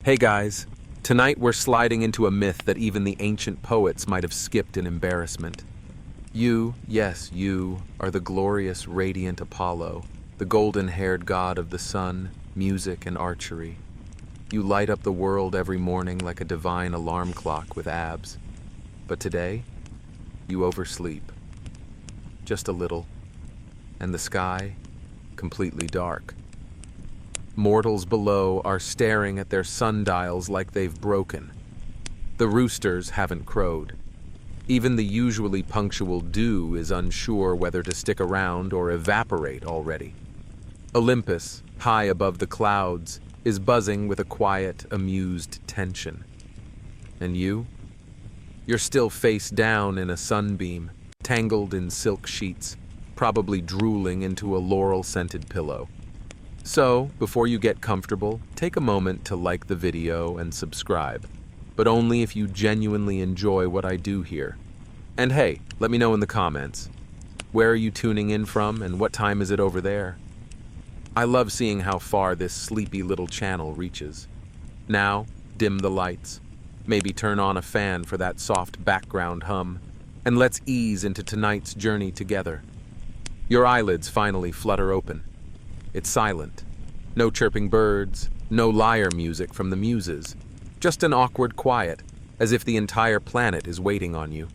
Hey guys, tonight we're sliding into a myth that even the ancient poets might have skipped in embarrassment. You, yes, you, are the glorious, radiant Apollo, the golden-haired god of the sun, music, and archery. You light up the world every morning like a divine alarm clock with abs. But today, you oversleep. Just a little. And the sky, completely dark. Mortals below are staring at their sundials like they've broken. The roosters haven't crowed. Even the usually punctual dew is unsure whether to stick around or evaporate already. Olympus, high above the clouds, is buzzing with a quiet, amused tension. And you? You're still face down in a sunbeam, tangled in silk sheets, probably drooling into a laurel-scented pillow. So, before you get comfortable, take a moment to like the video and subscribe, but only if you genuinely enjoy what I do here. And hey, let me know in the comments. Where are you tuning in from and what time is it over there? I love seeing how far this sleepy little channel reaches. Now, dim the lights. Maybe turn on a fan for that soft background hum, and let's ease into tonight's journey together. Your eyelids finally flutter open. It's silent. No chirping birds, no lyre music from the muses. Just an awkward quiet, as if the entire planet is waiting on you.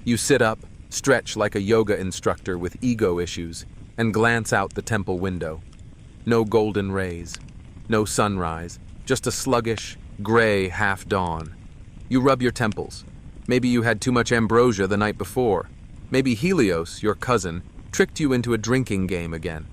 You sit up, stretch like a yoga instructor with ego issues, and glance out the temple window. No golden rays, no sunrise, just a sluggish, gray half-dawn. You rub your temples. Maybe you had too much ambrosia the night before. Maybe Helios, your cousin, tricked you into a drinking game again.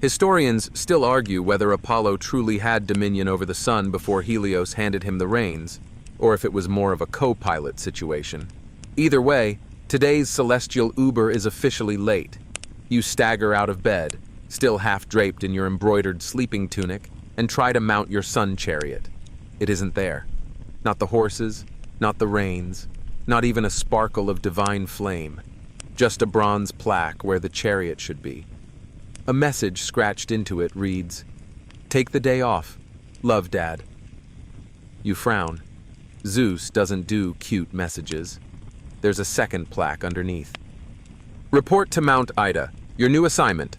Historians still argue whether Apollo truly had dominion over the sun before Helios handed him the reins, or if it was more of a co-pilot situation. Either way, today's celestial Uber is officially late. You stagger out of bed, still half-draped in your embroidered sleeping tunic, and try to mount your sun chariot. It isn't there. Not the horses, not the reins, not even a sparkle of divine flame. Just a bronze plaque where the chariot should be. A message scratched into it reads, "Take the day off. Love, Dad." You frown. Zeus doesn't do cute messages. There's a second plaque underneath. Report to Mount Ida. Your new assignment.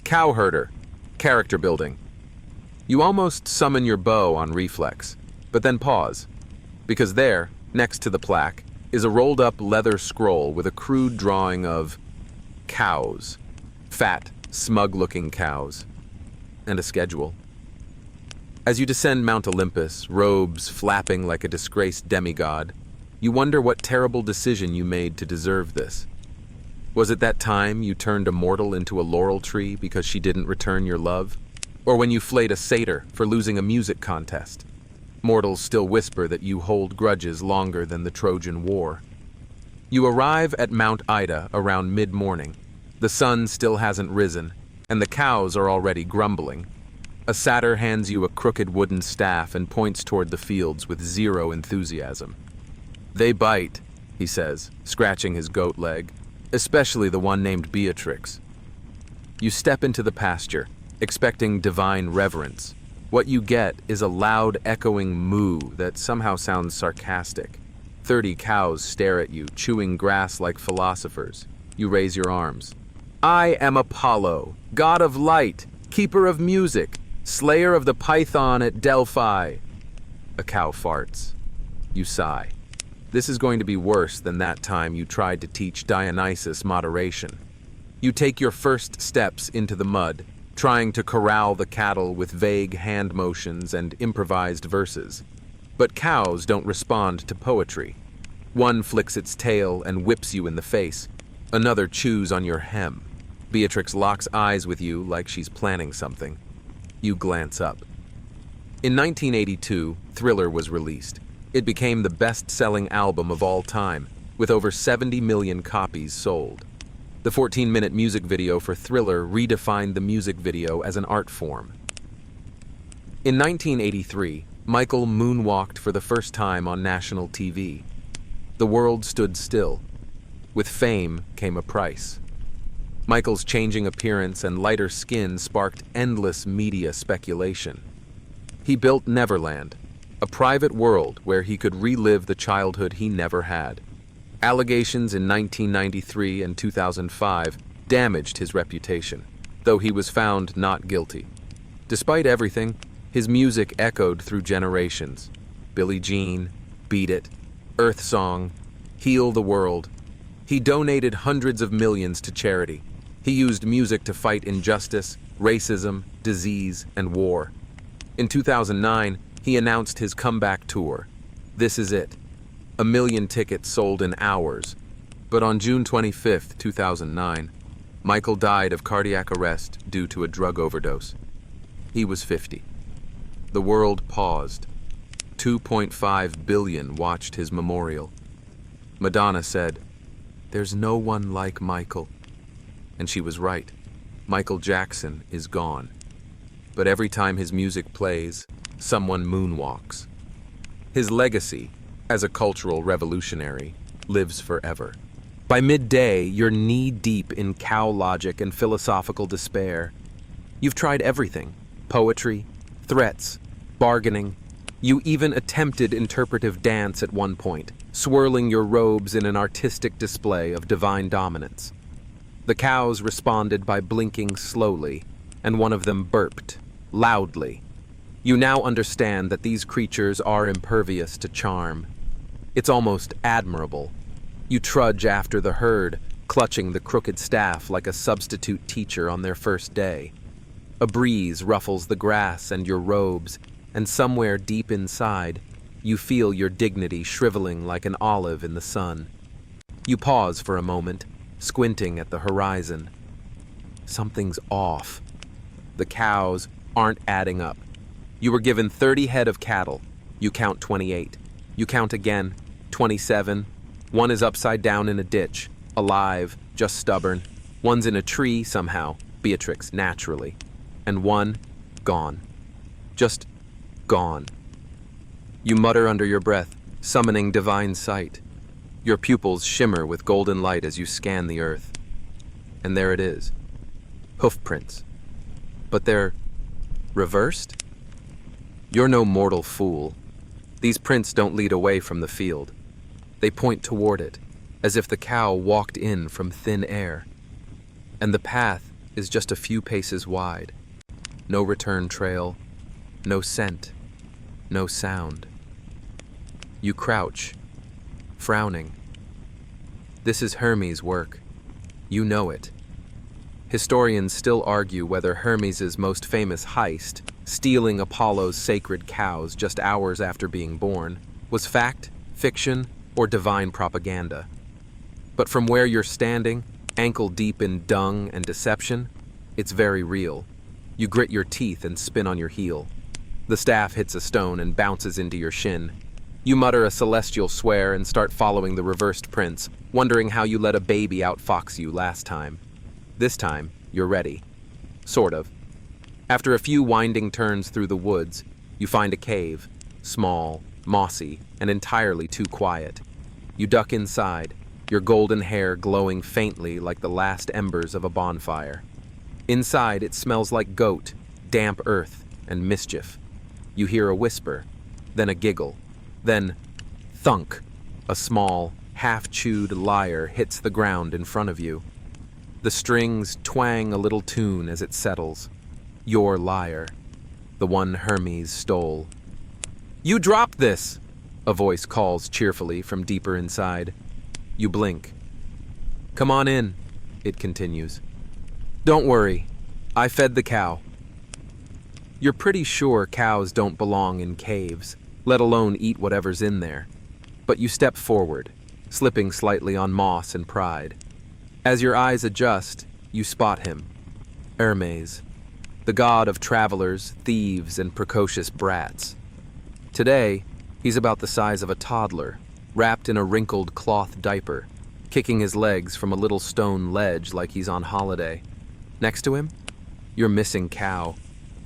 Cowherder. Character building. You almost summon your bow on reflex, but then pause. Because there, next to the plaque, is a rolled-up leather scroll with a crude drawing of cows. Fat, smug-looking cows. And a schedule. As you descend Mount Olympus, robes flapping like a disgraced demigod, you wonder what terrible decision you made to deserve this. Was it that time you turned a mortal into a laurel tree because she didn't return your love? Or when you flayed a satyr for losing a music contest? Mortals still whisper that you hold grudges longer than the Trojan War. You arrive at Mount Ida around mid-morning. The sun still hasn't risen, and the cows are already grumbling. A satyr hands you a crooked wooden staff and points toward the fields with zero enthusiasm. "They bite," he says, scratching his goat leg, "especially the one named Beatrix." You step into the pasture, expecting divine reverence. What you get is a loud, echoing moo that somehow sounds sarcastic. 30 cows stare at you, chewing grass like philosophers. You raise your arms. "I am Apollo, god of light, keeper of music, slayer of the python at Delphi." A cow farts. You sigh. This is going to be worse than that time you tried to teach Dionysus moderation. You take your first steps into the mud, trying to corral the cattle with vague hand motions and improvised verses. But cows don't respond to poetry. One flicks its tail and whips you in the face. Another chews on your hem. Beatrix locks eyes with you like she's planning something. You glance up. In 1982, Thriller was released. It became the best-selling album of all time, with over 70 million copies sold. The 14-minute music video for Thriller redefined the music video as an art form. In 1983, Michael moonwalked for the first time on national TV. The world stood still. With fame came a price. Michael's changing appearance and lighter skin sparked endless media speculation. He built Neverland, a private world where he could relive the childhood he never had. Allegations in 1993 and 2005 damaged his reputation, though he was found not guilty. Despite everything, his music echoed through generations. Billie Jean, Beat It, Earth Song, Heal the World. He donated hundreds of millions to charity. He used music to fight injustice, racism, disease, and war. In 2009, he announced his comeback tour. This is it. 1 million tickets sold in hours. But on June 25, 2009, Michael died of cardiac arrest due to a drug overdose. He was 50. The world paused. 2.5 billion watched his memorial. Madonna said, "There's no one like Michael." And she was right. Michael Jackson is gone. But every time his music plays, someone moonwalks. His legacy, as a cultural revolutionary, lives forever. By midday, you're knee-deep in cow logic and philosophical despair. You've tried everything: poetry, threats, bargaining. You even attempted interpretive dance at one point, swirling your robes in an artistic display of divine dominance. The cows responded by blinking slowly, and one of them burped, loudly. You now understand that these creatures are impervious to charm. It's almost admirable. You trudge after the herd, clutching the crooked staff like a substitute teacher on their first day. A breeze ruffles the grass and your robes, and somewhere deep inside, you feel your dignity shriveling like an olive in the sun. You pause for a moment, squinting at the horizon. Something's off. The cows aren't adding up. You were given 30 head of cattle. You count 28. You count again, 27. One is upside down in a ditch, alive, just stubborn. One's in a tree somehow, Beatrix, naturally. And one, gone. Just gone. You mutter under your breath, summoning divine sight. Your pupils shimmer with golden light as you scan the earth. And there it is. Hoof prints. But they're reversed? You're no mortal fool. These prints don't lead away from the field. They point toward it, as if the cow walked in from thin air. And the path is just a few paces wide. No return trail, no scent, no sound. You crouch, frowning. This is Hermes' work. You know it. Historians still argue whether Hermes' most famous heist, stealing Apollo's sacred cows just hours after being born, was fact, fiction, or divine propaganda. But from where you're standing, ankle deep in dung and deception, it's very real. You grit your teeth and spin on your heel. The staff hits a stone and bounces into your shin. You mutter a celestial swear and start following the reversed prints, wondering how you let a baby outfox you last time. This time, you're ready. Sort of. After a few winding turns through the woods, you find a cave, small, mossy, and entirely too quiet. You duck inside, your golden hair glowing faintly like the last embers of a bonfire. Inside, it smells like goat, damp earth, and mischief. You hear a whisper, then a giggle, then thunk. A small, half-chewed lyre hits the ground in front of you. The strings twang a little tune as it settles. Your lyre, the one Hermes stole. "You dropped this!" a voice calls cheerfully from deeper inside. You blink. "Come on in," it continues. "Don't worry, I fed the cow." You're pretty sure cows don't belong in caves, let alone eat whatever's in there. But you step forward, slipping slightly on moss and pride. As your eyes adjust, you spot him. Hermes, the god of travelers, thieves, and precocious brats. Today, he's about the size of a toddler, wrapped in a wrinkled cloth diaper, kicking his legs from a little stone ledge like he's on holiday. Next to him, your missing cow,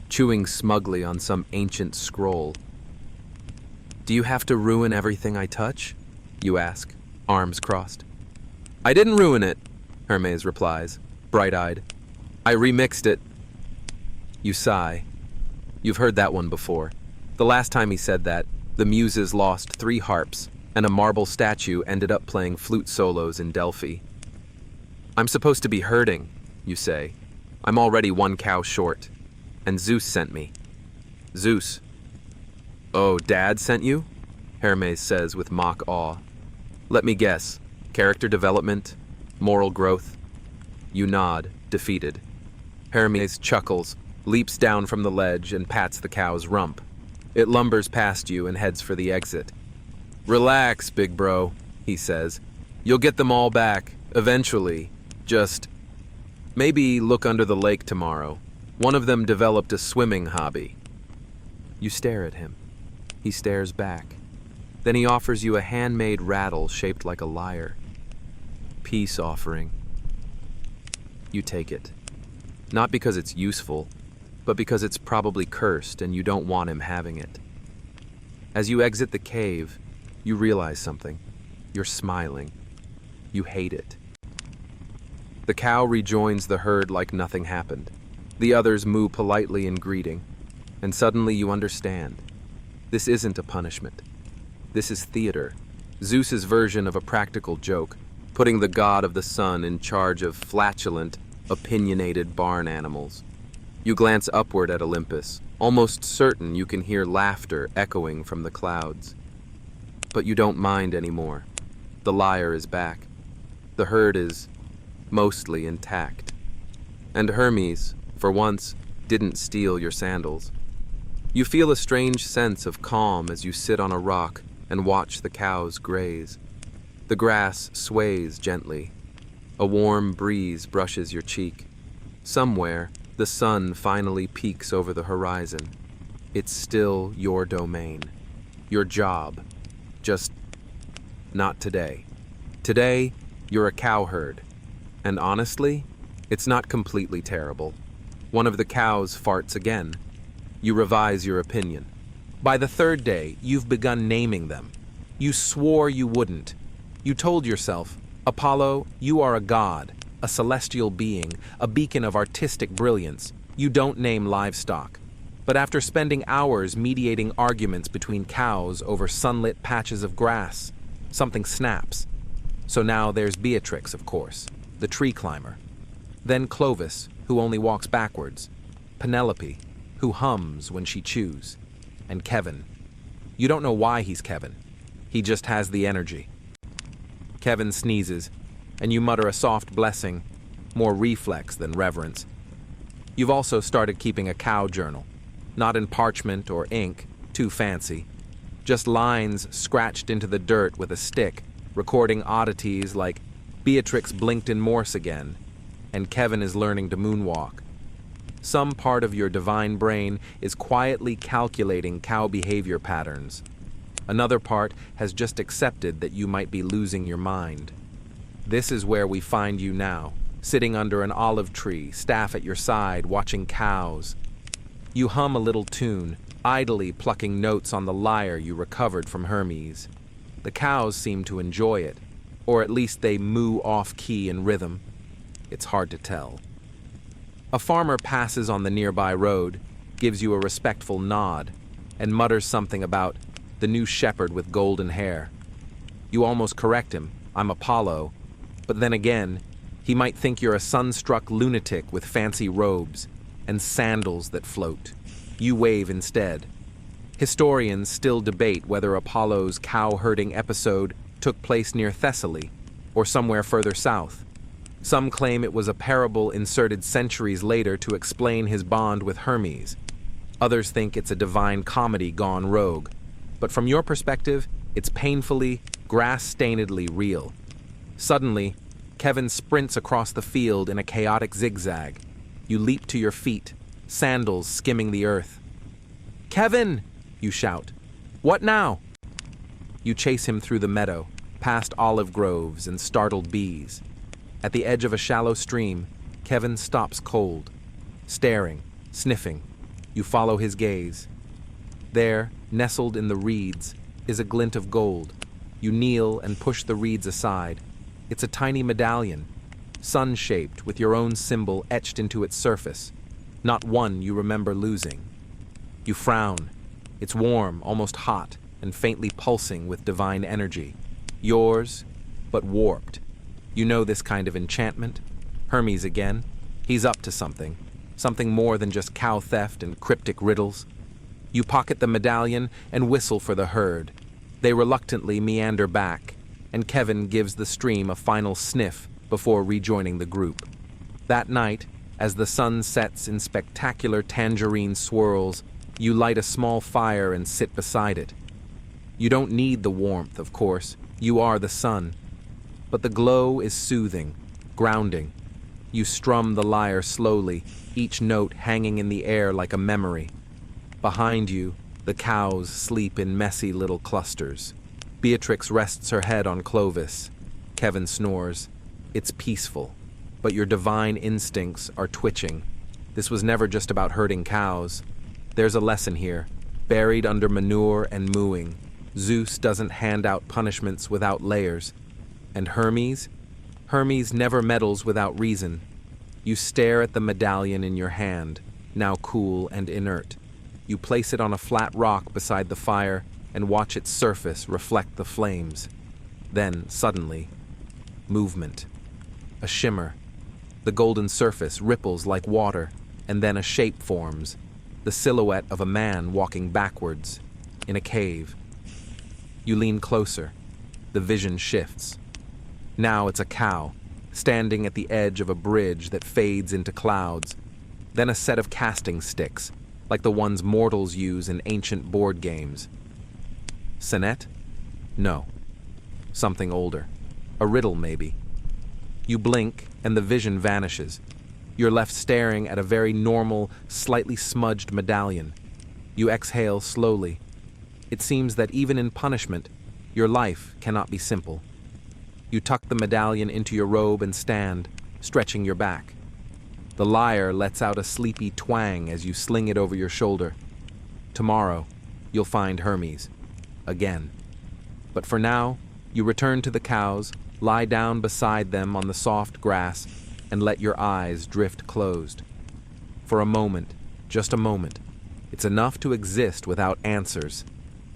chewing smugly on some ancient scroll. "Do you have to ruin everything I touch?" you ask, arms crossed. "I didn't ruin it," Hermes replies, bright-eyed. "I remixed it." You sigh. You've heard that one before. The last time he said that, The muses lost 3 harps, and a marble statue ended up playing flute solos in Delphi. I'm supposed to be herding, you say. I'm already 1 cow short, and Zeus sent me. Zeus. Oh, Dad sent you? Hermes says with mock awe. Let me guess. Character development? Moral growth? You nod, defeated. Hermes chuckles, leaps down from the ledge, and pats the cow's rump. It lumbers past you and heads for the exit. Relax, big bro, he says. You'll get them all back, eventually. Just maybe look under the lake tomorrow. One of them developed a swimming hobby. You stare at him. He stares back. Then he offers you a handmade rattle shaped like a lyre. Peace offering. You take it. Not because it's useful, but because it's probably cursed and you don't want him having it. As you exit the cave, you realize something. You're smiling. You hate it. The cow rejoins the herd like nothing happened. The others moo politely in greeting, and suddenly you understand. This isn't a punishment. This is theater, Zeus's version of a practical joke, putting the god of the sun in charge of flatulent, opinionated barn animals. You glance upward at Olympus, almost certain you can hear laughter echoing from the clouds. But you don't mind anymore. The lyre is back. The herd is mostly intact. And Hermes, for once, didn't steal your sandals. You feel a strange sense of calm as you sit on a rock and watch the cows graze. The grass sways gently. A warm breeze brushes your cheek. Somewhere, the sun finally peeks over the horizon. It's still your domain, your job. Just not today. Today, you're a cowherd. And honestly, it's not completely terrible. One of the cows farts again. You revise your opinion. By the 3rd day, you've begun naming them. You swore you wouldn't. You told yourself, Apollo, you are a god, a celestial being, a beacon of artistic brilliance. You don't name livestock. But after spending hours mediating arguments between cows over sunlit patches of grass, something snaps. So now there's Beatrix, of course, the tree climber. Then Clovis, who only walks backwards. Penelope, who hums when she chews. And Kevin. You don't know why he's Kevin. He just has the energy. Kevin sneezes, and you mutter a soft blessing, more reflex than reverence. You've also started keeping a cow journal, not in parchment or ink, too fancy, just lines scratched into the dirt with a stick, recording oddities like Beatrix blinked in Morse again, and Kevin is learning to moonwalk. Some part of your divine brain is quietly calculating cow behavior patterns. Another part has just accepted that you might be losing your mind. This is where we find you now, sitting under an olive tree, staff at your side, watching cows. You hum a little tune, idly plucking notes on the lyre you recovered from Hermes. The cows seem to enjoy it, or at least they moo off-key in rhythm. It's hard to tell. A farmer passes on the nearby road, gives you a respectful nod, and mutters something about the new shepherd with golden hair. You almost correct him, I'm Apollo, but then again, he might think you're a sun-struck lunatic with fancy robes and sandals that float. You wave instead. Historians still debate whether Apollo's cow-herding episode took place near Thessaly or somewhere further south. Some claim it was a parable inserted centuries later to explain his bond with Hermes. Others think it's a divine comedy gone rogue. But from your perspective, it's painfully, grass-stainedly real. Suddenly, Kevin sprints across the field in a chaotic zigzag. You leap to your feet, sandals skimming the earth. "Kevin!" you shout. "What now?" You chase him through the meadow, past olive groves and startled bees. At the edge of a shallow stream, Kevin stops cold, staring, sniffing. You follow his gaze. There, nestled in the reeds, is a glint of gold. You kneel and push the reeds aside. It's a tiny medallion, sun-shaped with your own symbol etched into its surface, not one you remember losing. You frown. It's warm, almost hot, and faintly pulsing with divine energy. Yours, but warped. You know this kind of enchantment? Hermes again. He's up to something. Something more than just cow theft and cryptic riddles. You pocket the medallion and whistle for the herd. They reluctantly meander back, and Kevin gives the stream a final sniff before rejoining the group. That night, as the sun sets in spectacular tangerine swirls, you light a small fire and sit beside it. You don't need the warmth, of course. You are the sun. But the glow is soothing, grounding. You strum the lyre slowly, each note hanging in the air like a memory. Behind you, the cows sleep in messy little clusters. Beatrix rests her head on Clovis. Kevin snores. It's peaceful, but your divine instincts are twitching. This was never just about herding cows. There's a lesson here, buried under manure and mooing. Zeus doesn't hand out punishments without layers. And Hermes? Hermes never meddles without reason. You stare at the medallion in your hand, now cool and inert. You place it on a flat rock beside the fire and watch its surface reflect the flames. Then, suddenly, movement. A shimmer. The golden surface ripples like water, and then a shape forms, the silhouette of a man walking backwards, in a cave. You lean closer. The vision shifts. Now it's a cow, standing at the edge of a bridge that fades into clouds, then a set of casting sticks, like the ones mortals use in ancient board games. Sonnet? No. Something older. A riddle, maybe. You blink, and the vision vanishes. You're left staring at a very normal, slightly smudged medallion. You exhale slowly. It seems that even in punishment, your life cannot be simple. You tuck the medallion into your robe and stand, stretching your back. The lyre lets out a sleepy twang as you sling it over your shoulder. Tomorrow, you'll find Hermes. Again. But for now, you return to the cows, lie down beside them on the soft grass, and let your eyes drift closed. For a moment, just a moment, it's enough to exist without answers.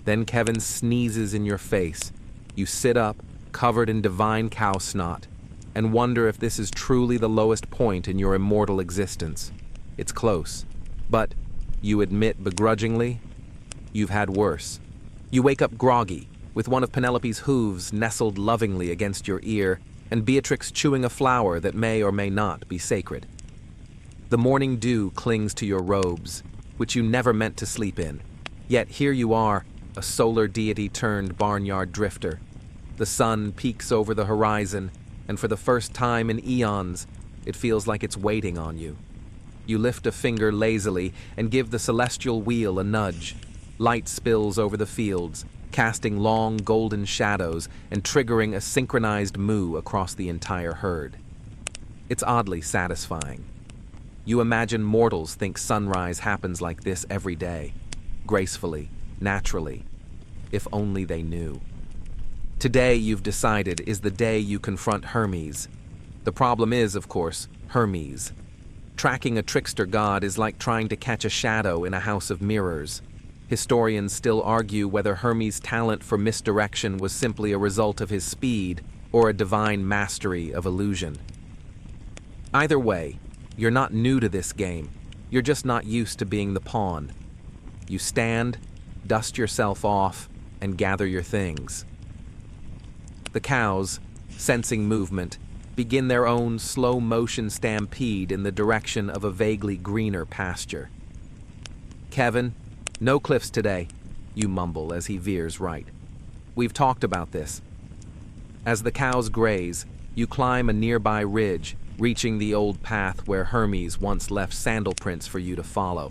Then Kevin sneezes in your face. You sit up, covered in divine cow snot, and wonder if this is truly the lowest point in your immortal existence. It's close, but, you admit begrudgingly, you've had worse. You wake up groggy, with one of Penelope's hooves nestled lovingly against your ear, and Beatrix chewing a flower that may or may not be sacred. The morning dew clings to your robes, which you never meant to sleep in. Yet here you are, a solar deity turned barnyard drifter. The sun peeks over the horizon, and for the first time in eons, it feels like it's waiting on you. You lift a finger lazily and give the celestial wheel a nudge. Light spills over the fields, casting long golden shadows and triggering a synchronized moo across the entire herd. It's oddly satisfying. You imagine mortals think sunrise happens like this every day, gracefully, naturally, if only they knew. Today, you've decided, is the day you confront Hermes. The problem is, of course, Hermes. Tracking a trickster god is like trying to catch a shadow in a house of mirrors. Historians still argue whether Hermes' talent for misdirection was simply a result of his speed or a divine mastery of illusion. Either way, you're not new to this game. You're just not used to being the pawn. You stand, dust yourself off, and gather your things. The cows, sensing movement, begin their own slow-motion stampede in the direction of a vaguely greener pasture. Kevin, no cliffs today, you mumble as he veers right. We've talked about this. As the cows graze, you climb a nearby ridge, reaching the old path where Hermes once left sandal prints for you to follow.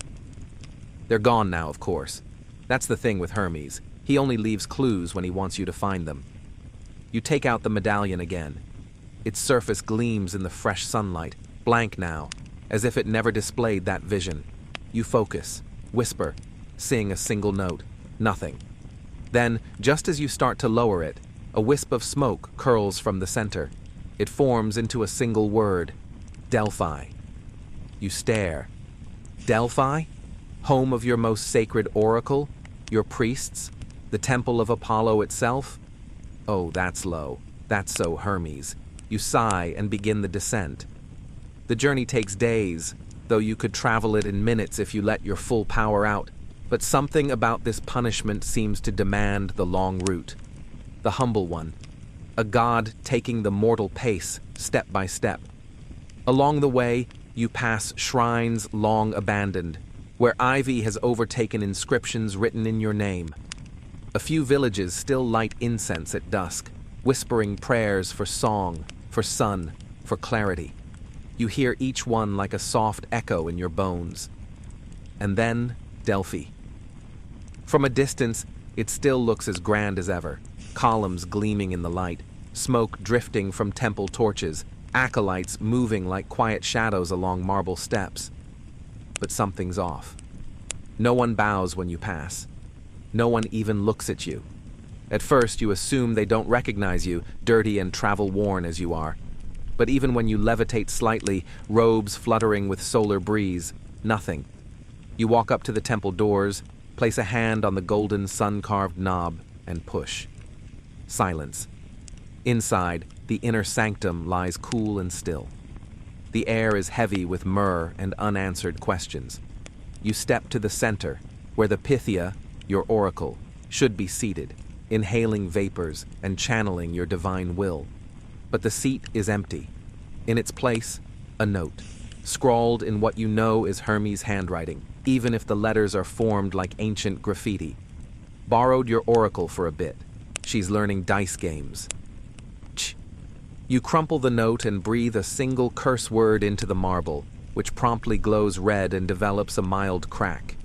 They're gone now, of course. That's the thing with Hermes. He only leaves clues when he wants you to find them. You take out the medallion again. Its surface gleams in the fresh sunlight, blank now, as if it never displayed that vision. You focus, whisper, sing a single note. Nothing. Then, just as you start to lower it, a wisp of smoke curls from the center. It forms into a single word, Delphi. You stare. Delphi? Home of your most sacred oracle? Your priests? The The temple of Apollo itself? Oh, that's low. That's so Hermes. You sigh and begin the descent. The journey takes days, though you could travel it in minutes if you let your full power out. But something about this punishment seems to demand the long route. The humble one. A god taking the mortal pace, step by step. Along the way, you pass shrines long abandoned, where ivy has overtaken inscriptions written in your name. A few villages still light incense at dusk, whispering prayers for song, for sun, for clarity. You hear each one like a soft echo in your bones. And then, Delphi. From a distance, it still looks as grand as ever, columns gleaming in the light, smoke drifting from temple torches, acolytes moving like quiet shadows along marble steps. But something's off. No one bows when you pass. No one even looks at you. At first, you assume they don't recognize you, dirty and travel-worn as you are. But even when you levitate slightly, robes fluttering with solar breeze, nothing. You walk up to the temple doors, place a hand on the golden sun-carved knob, and push. Silence. Inside, the inner sanctum lies cool and still. The air is heavy with myrrh and unanswered questions. You step to the center, where the Pythia, your oracle, should be seated, inhaling vapors and channeling your divine will. But the seat is empty. In its place, a note, scrawled in what you know is Hermes' handwriting, even if the letters are formed like ancient graffiti. Borrowed your oracle for a bit. She's learning dice games. Ch. You crumple the note and breathe a single curse word into the marble, which promptly glows red and develops a mild crack.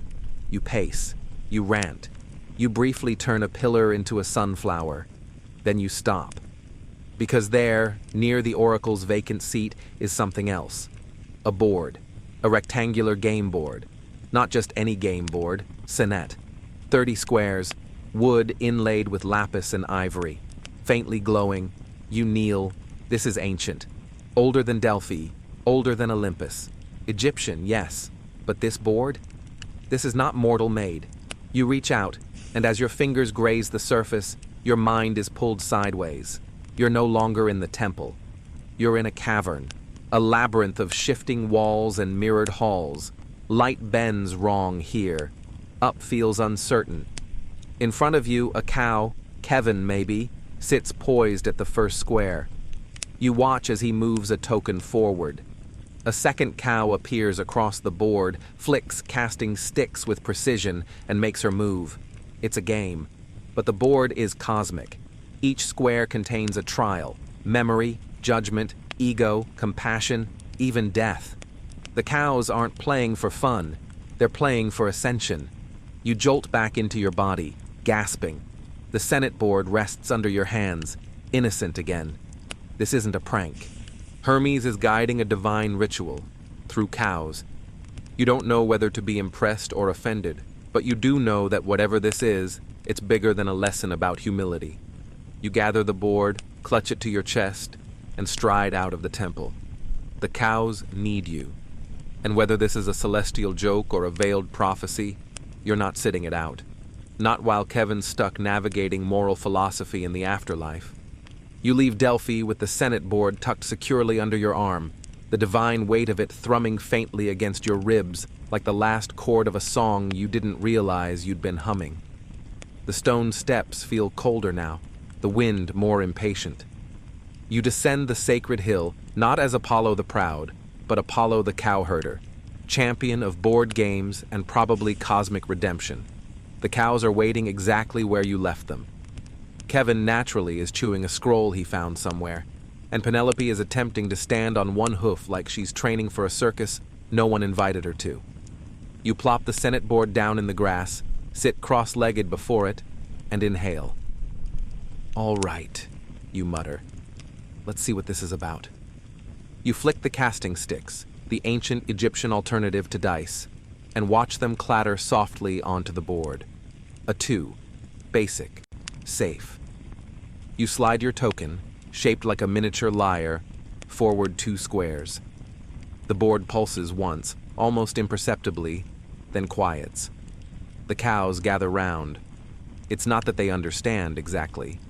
You pace. You rant. You briefly turn a pillar into a sunflower. Then you stop. Because there, near the oracle's vacant seat, is something else. A board. A rectangular game board. Not just any game board. Sonnet. 30 squares. Wood inlaid with lapis and ivory. Faintly glowing. You kneel. This is ancient. Older than Delphi. Older than Olympus. Egyptian, yes. But this board? This is not mortal made. You reach out, and as your fingers graze the surface, your mind is pulled sideways. You're no longer in the temple. You're in a cavern, a labyrinth of shifting walls and mirrored halls. Light bends wrong here. Up feels uncertain. In front of you, a cow, Kevin maybe, sits poised at the first square. You watch as he moves a token forward. A second cow appears across the board, flicks casting sticks with precision, and makes her move. It's a game, but the board is cosmic. Each square contains a trial, memory, judgment, ego, compassion, even death. The cows aren't playing for fun, they're playing for ascension. You jolt back into your body, gasping. The Senate board rests under your hands, innocent again. This isn't a prank. Hermes is guiding a divine ritual, through cows. You don't know whether to be impressed or offended, but you do know that whatever this is, it's bigger than a lesson about humility. You gather the board, clutch it to your chest, and stride out of the temple. The cows need you. And whether this is a celestial joke or a veiled prophecy, you're not sitting it out. Not while Kevin's stuck navigating moral philosophy in the afterlife. You leave Delphi with the Senate board tucked securely under your arm, the divine weight of it thrumming faintly against your ribs like the last chord of a song you didn't realize you'd been humming. The stone steps feel colder now, the wind more impatient. You descend the sacred hill, not as Apollo the Proud, but Apollo the Cowherder, champion of board games and probably cosmic redemption. The cows are waiting exactly where you left them. Kevin naturally is chewing a scroll he found somewhere, and Penelope is attempting to stand on one hoof like she's training for a circus no one invited her to. You plop the Senate board down in the grass, sit cross-legged before it, and inhale. All right, you mutter. Let's see what this is about. You flick the casting sticks, the ancient Egyptian alternative to dice, and watch them clatter softly onto the board. A 2. Basic. Safe. You slide your token, shaped like a miniature lyre, forward 2 squares. The board pulses once, almost imperceptibly, then quiets. The cows gather round. It's not that they understand exactly.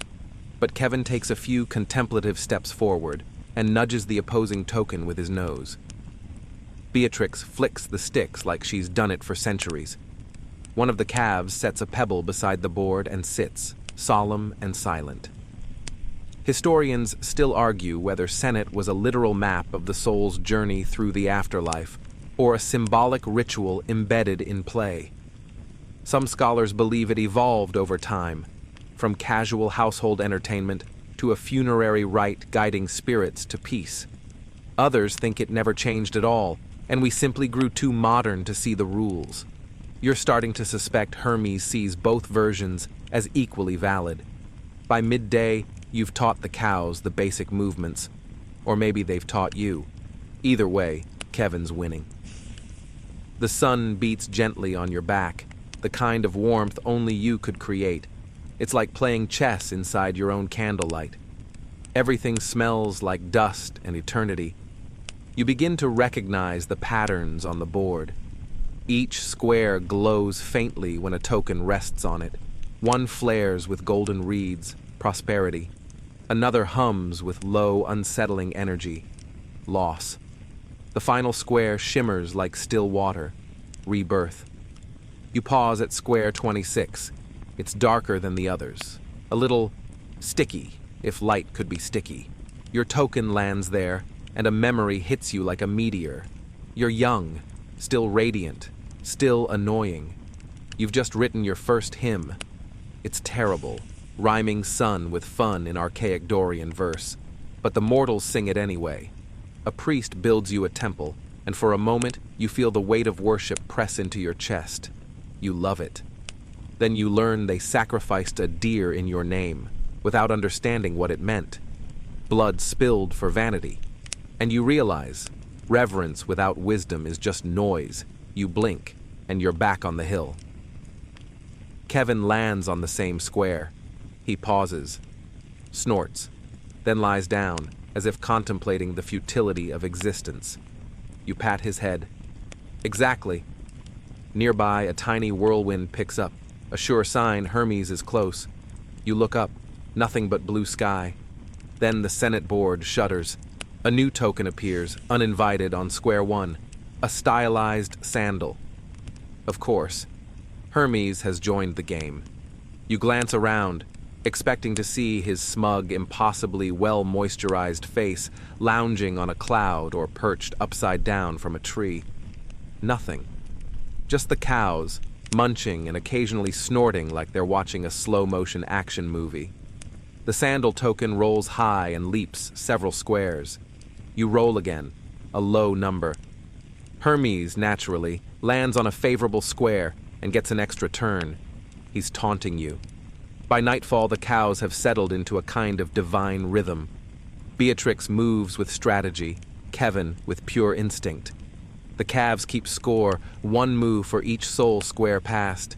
But Kevin takes a few contemplative steps forward and nudges the opposing token with his nose. Beatrix flicks the sticks like she's done it for centuries. One of the calves sets a pebble beside the board and sits, solemn and silent. Historians still argue whether Senet was a literal map of the soul's journey through the afterlife, or a symbolic ritual embedded in play. Some scholars believe it evolved over time, from casual household entertainment to a funerary rite guiding spirits to peace. Others think it never changed at all, and we simply grew too modern to see the rules. You're starting to suspect Hermes sees both versions as equally valid. By midday, you've taught the cows the basic movements, or maybe they've taught you. Either way, Kevin's winning. The sun beats gently on your back, the kind of warmth only you could create. It's like playing chess inside your own candlelight. Everything smells like dust and eternity. You begin to recognize the patterns on the board. Each square glows faintly when a token rests on it. One flares with golden reeds, prosperity. Another hums with low, unsettling energy, loss. The final square shimmers like still water, rebirth. You pause at square 26. It's darker than the others, a little sticky, if light could be sticky. Your token lands there, and a memory hits you like a meteor. You're young, still radiant, still annoying. You've just written your first hymn. It's terrible, rhyming sun with fun in archaic Dorian verse. But the mortals sing it anyway. A priest builds you a temple, and for a moment you feel the weight of worship press into your chest. You love it. Then you learn they sacrificed a deer in your name, without understanding what it meant. Blood spilled for vanity. And you realize, reverence without wisdom is just noise. You blink, and you're back on the hill. Kevin lands on the same square. He pauses, snorts, then lies down, as if contemplating the futility of existence. You pat his head. Exactly. Nearby, a tiny whirlwind picks up, a sure sign Hermes is close. You look up, nothing but blue sky. Then the Senate board shudders. A new token appears, uninvited on square 1, a stylized sandal. Of course, Hermes has joined the game. You glance around, expecting to see his smug, impossibly well-moisturized face lounging on a cloud or perched upside down from a tree. Nothing. Just the cows, munching and occasionally snorting like they're watching a slow-motion action movie. The sandal token rolls high and leaps several squares. You roll again, a low number. Hermes, naturally, lands on a favorable square and gets an extra turn. He's taunting you. By nightfall, the cows have settled into a kind of divine rhythm. Beatrix moves with strategy, Kevin with pure instinct. The calves keep score, one move for each soul square past.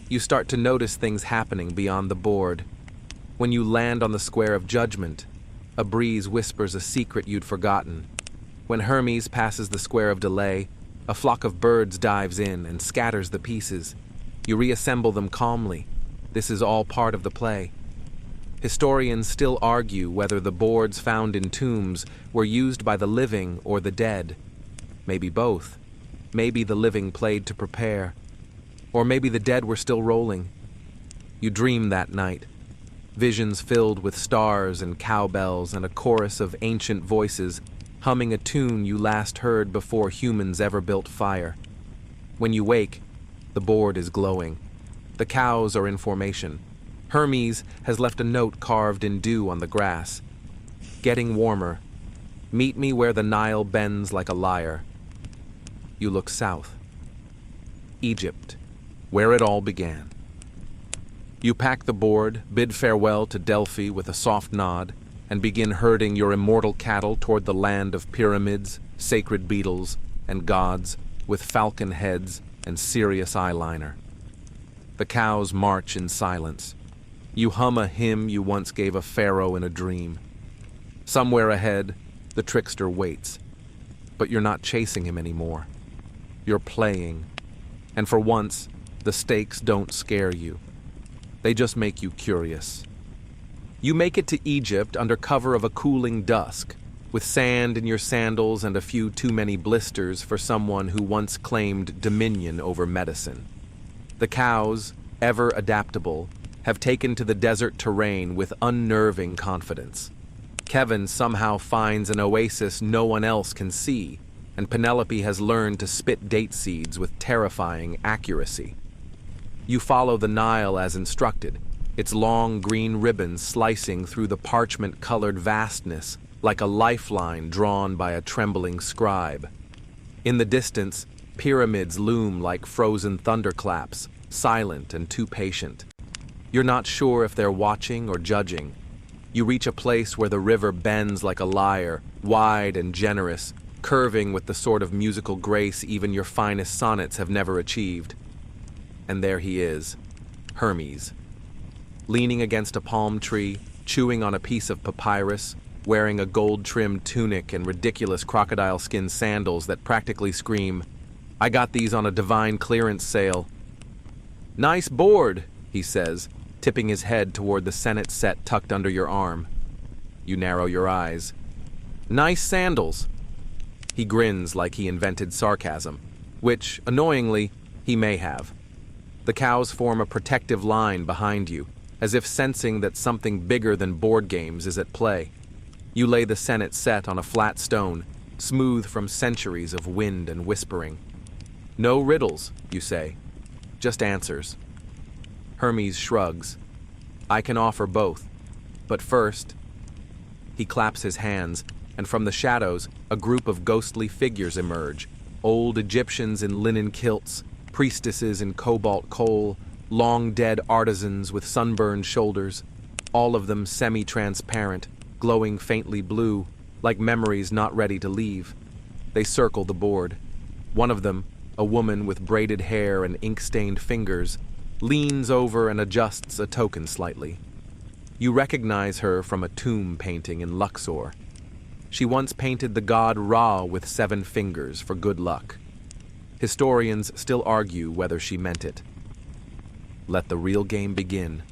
You start to notice things happening beyond the board. When you land on the square of judgment, a breeze whispers a secret you'd forgotten. When Hermes passes the square of delay, a flock of birds dives in and scatters the pieces. You reassemble them calmly. This is all part of the play. Historians still argue whether the boards found in tombs were used by the living or the dead. Maybe both. Maybe the living played to prepare. Or maybe the dead were still rolling. You dream that night. Visions filled with stars and cowbells and a chorus of ancient voices humming a tune you last heard before humans ever built fire. When you wake, the board is glowing. The cows are in formation. Hermes has left a note carved in dew on the grass. Getting warmer. Meet me where the Nile bends like a lyre. You look south. Egypt, where it all began. You pack the board, bid farewell to Delphi with a soft nod, and begin herding your immortal cattle toward the land of pyramids, sacred beetles, and gods with falcon heads and serious eyeliner. The cows march in silence. You hum a hymn you once gave a pharaoh in a dream. Somewhere ahead, the trickster waits. But you're not chasing him anymore. You're playing. And for once, the stakes don't scare you. They just make you curious. You make it to Egypt under cover of a cooling dusk, with sand in your sandals and a few too many blisters for someone who once claimed dominion over medicine. The cows, ever adaptable, have taken to the desert terrain with unnerving confidence. Kevin somehow finds an oasis no one else can see, and Penelope has learned to spit date seeds with terrifying accuracy. You follow the Nile as instructed, its long green ribbons slicing through the parchment-colored vastness like a lifeline drawn by a trembling scribe. In the distance, pyramids loom like frozen thunderclaps, silent and too patient. You're not sure if they're watching or judging. You reach a place where the river bends like a lyre, wide and generous, curving with the sort of musical grace even your finest sonnets have never achieved. And there he is, Hermes. Leaning against a palm tree, chewing on a piece of papyrus, wearing a gold-trimmed tunic and ridiculous crocodile skin sandals that practically scream, "I got these on a divine clearance sale." "Nice board," he says, tipping his head toward the Senate set tucked under your arm. You narrow your eyes. "Nice sandals." He grins like he invented sarcasm, which, annoyingly, he may have. The cows form a protective line behind you, as if sensing that something bigger than board games is at play. You lay the Senate set on a flat stone, smooth from centuries of wind and whispering. "No riddles," you say, "just answers." Hermes shrugs. "I can offer both, but first..." He claps his hands, and from the shadows, a group of ghostly figures emerge, old Egyptians in linen kilts, priestesses in cobalt coal, long-dead artisans with sunburned shoulders, all of them semi-transparent, glowing faintly blue, like memories not ready to leave. They circle the board. One of them, a woman with braided hair and ink-stained fingers, leans over and adjusts a token slightly. You recognize her from a tomb painting in Luxor. She once painted the god Ra with 7 fingers for good luck. Historians still argue whether she meant it. "Let the real game begin,"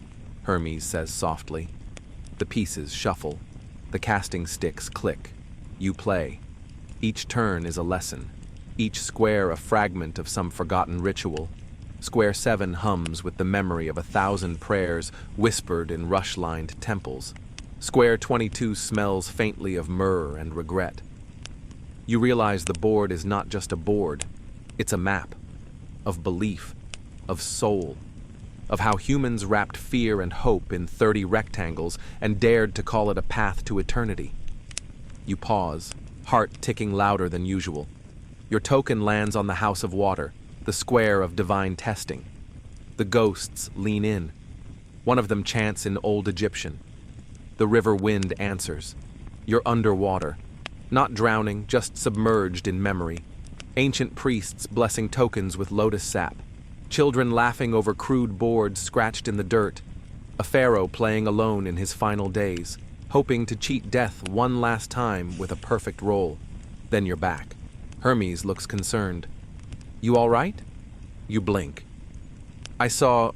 Hermes says softly. The pieces shuffle. The casting sticks click. You play. Each turn is a lesson. Each square a fragment of some forgotten ritual. Square 7 hums with the memory of 1,000 prayers whispered in rush-lined temples. Square 22 smells faintly of myrrh and regret. You realize the board is not just a board. It's a map. Of belief. Of soul. Of how humans wrapped fear and hope in 30 rectangles and dared to call it a path to eternity. You pause, heart ticking louder than usual. Your token lands on the house of water, the square of divine testing. The ghosts lean in. One of them chants in Old Egyptian. The river wind answers. You're underwater. Not drowning, just submerged in memory. Ancient priests blessing tokens with lotus sap. Children laughing over crude boards scratched in the dirt. A pharaoh playing alone in his final days, hoping to cheat death one last time with a perfect roll. Then you're back. Hermes looks concerned. "You all right?" You blink. "I saw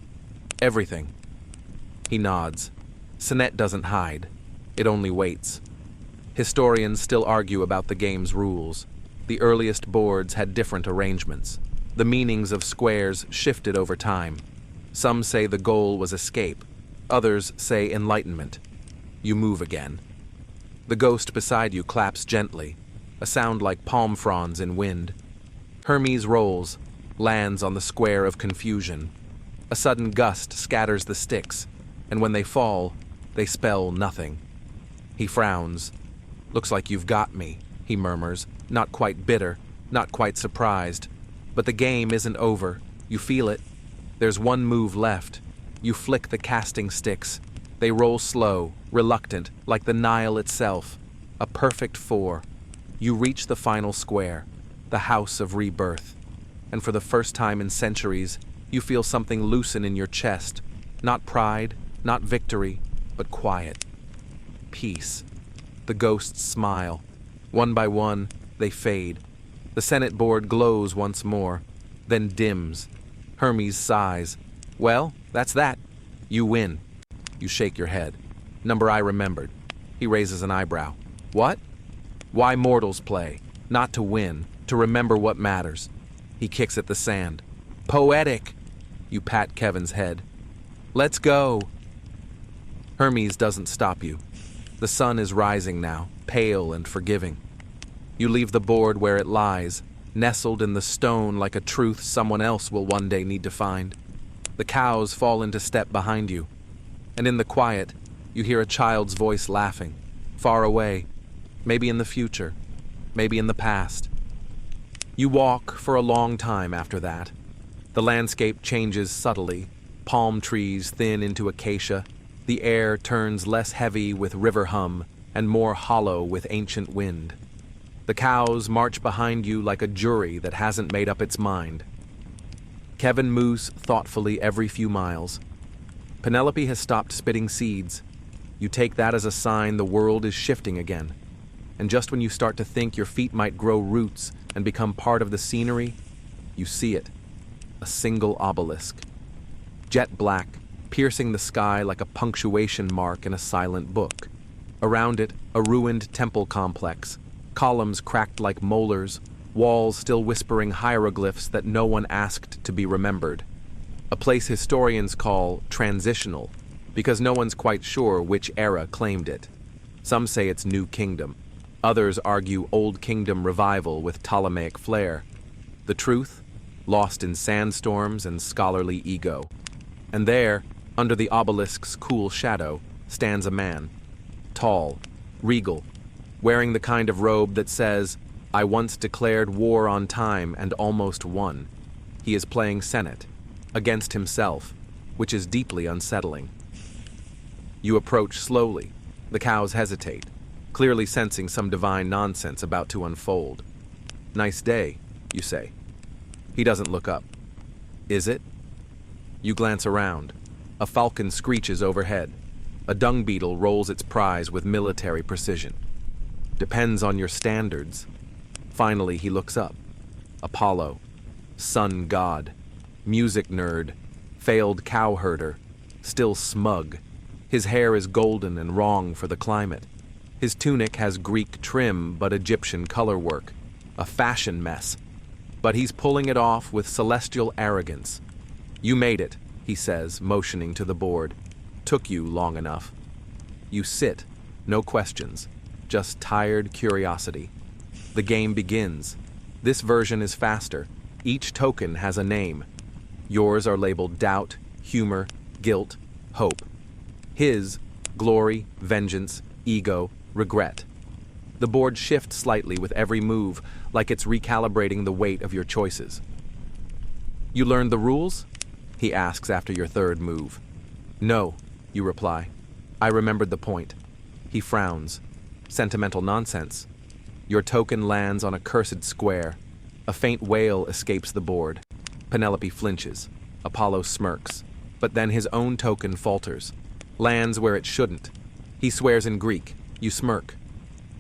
everything." He nods. Sonnet doesn't hide. It only waits. Historians still argue about the game's rules. The earliest boards had different arrangements. The meanings of squares shifted over time. Some say the goal was escape. Others say enlightenment. You move again. The ghost beside you claps gently, a sound like palm fronds in wind. Hermes rolls, lands on the square of confusion. A sudden gust scatters the sticks, and when they fall, they spell nothing. He frowns. "Looks like you've got me," he murmurs, not quite bitter, not quite surprised. But the game isn't over. You feel it. There's one move left. You flick the casting sticks. They roll slow, reluctant, like the Nile itself. A perfect 4. You reach the final square, the house of rebirth. And for the first time in centuries, you feel something loosen in your chest. Not pride, not victory, but quiet. Peace. The ghosts smile. One by one, they fade. The Senate board glows once more, then dims. Hermes sighs. "Well, that's that." You win. You shake your head. Number I remembered. He raises an eyebrow. What? Why mortals play. Not to win, to remember what matters. He kicks at the sand. Poetic! You pat Kevin's head. Let's go! Hermes doesn't stop you. The sun is rising now, pale and forgiving. You leave the board where it lies, nestled in the stone like a truth someone else will one day need to find. The cows fall into step behind you, and in the quiet, you hear a child's voice laughing, far away, maybe in the future, maybe in the past. You walk for a long time after that. The landscape changes subtly, palm trees thin into acacia, the air turns less heavy with river hum and more hollow with ancient wind. The cows march behind you like a jury that hasn't made up its mind. Kevin moves thoughtfully every few miles. Penelope has stopped spitting seeds. You take that as a sign the world is shifting again. And just when you start to think your feet might grow roots and become part of the scenery, you see it. A single obelisk. Jet black, piercing the sky like a punctuation mark in a silent book. Around it, a ruined temple complex. Columns cracked like molars, walls still whispering hieroglyphs that no one asked to be remembered. A place historians call transitional, because no one's quite sure which era claimed it. Some say it's New Kingdom. Others argue Old Kingdom revival with Ptolemaic flair. The truth, lost in sandstorms and scholarly ego. And there, under the obelisk's cool shadow, stands a man. Tall, regal, wearing the kind of robe that says, "I once declared war on time and almost won." He is playing Senate, against himself, which is deeply unsettling. You approach slowly. The cows hesitate, clearly sensing some divine nonsense about to unfold. "Nice day," you say. He doesn't look up. "Is it?" You glance around. A falcon screeches overhead. A dung beetle rolls its prize with military precision. Depends on your standards. Finally, he looks up. Apollo, sun god, music nerd, failed cowherder, still smug. His hair is golden and wrong for the climate. His tunic has Greek trim but Egyptian color work, a fashion mess. But he's pulling it off with celestial arrogance. "You made it," he says, motioning to the board. "Took you long enough." You sit, no questions, just tired curiosity. The game begins. This version is faster. Each token has a name. Yours are labeled doubt, humor, guilt, hope. His, glory, vengeance, ego, regret. The board shifts slightly with every move, like it's recalibrating the weight of your choices. "You learned the rules?" he asks after your third move. "No," you reply. "I remembered the point." He frowns. "Sentimental nonsense." Your token lands on a cursed square. A faint wail escapes the board. Penelope flinches. Apollo smirks. But then his own token falters. Lands where it shouldn't. He swears in Greek. You smirk.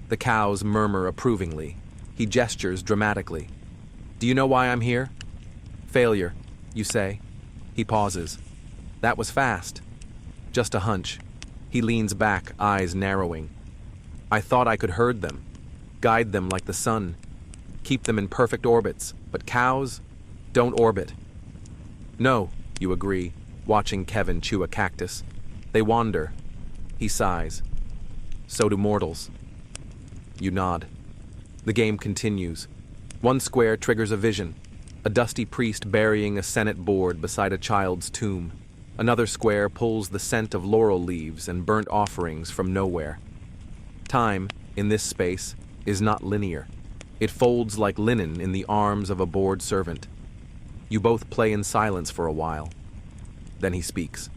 The cows murmur approvingly. He gestures dramatically. "Do you know why I'm here?" "Failure," you say. He pauses. "That was fast." "Just a hunch." He leans back, eyes narrowing. "I thought I could herd them, guide them like the sun, keep them in perfect orbits, but cows don't orbit." "No," you agree, watching Kevin chew a cactus. "They wander." He sighs. "So do mortals." You nod. The game continues. One square triggers a vision. A dusty priest burying a Senate board beside a child's tomb. Another square pulls the scent of laurel leaves and burnt offerings from nowhere. Time, in this space, is not linear. It folds like linen in the arms of a bored servant. You both play in silence for a while. Then he speaks.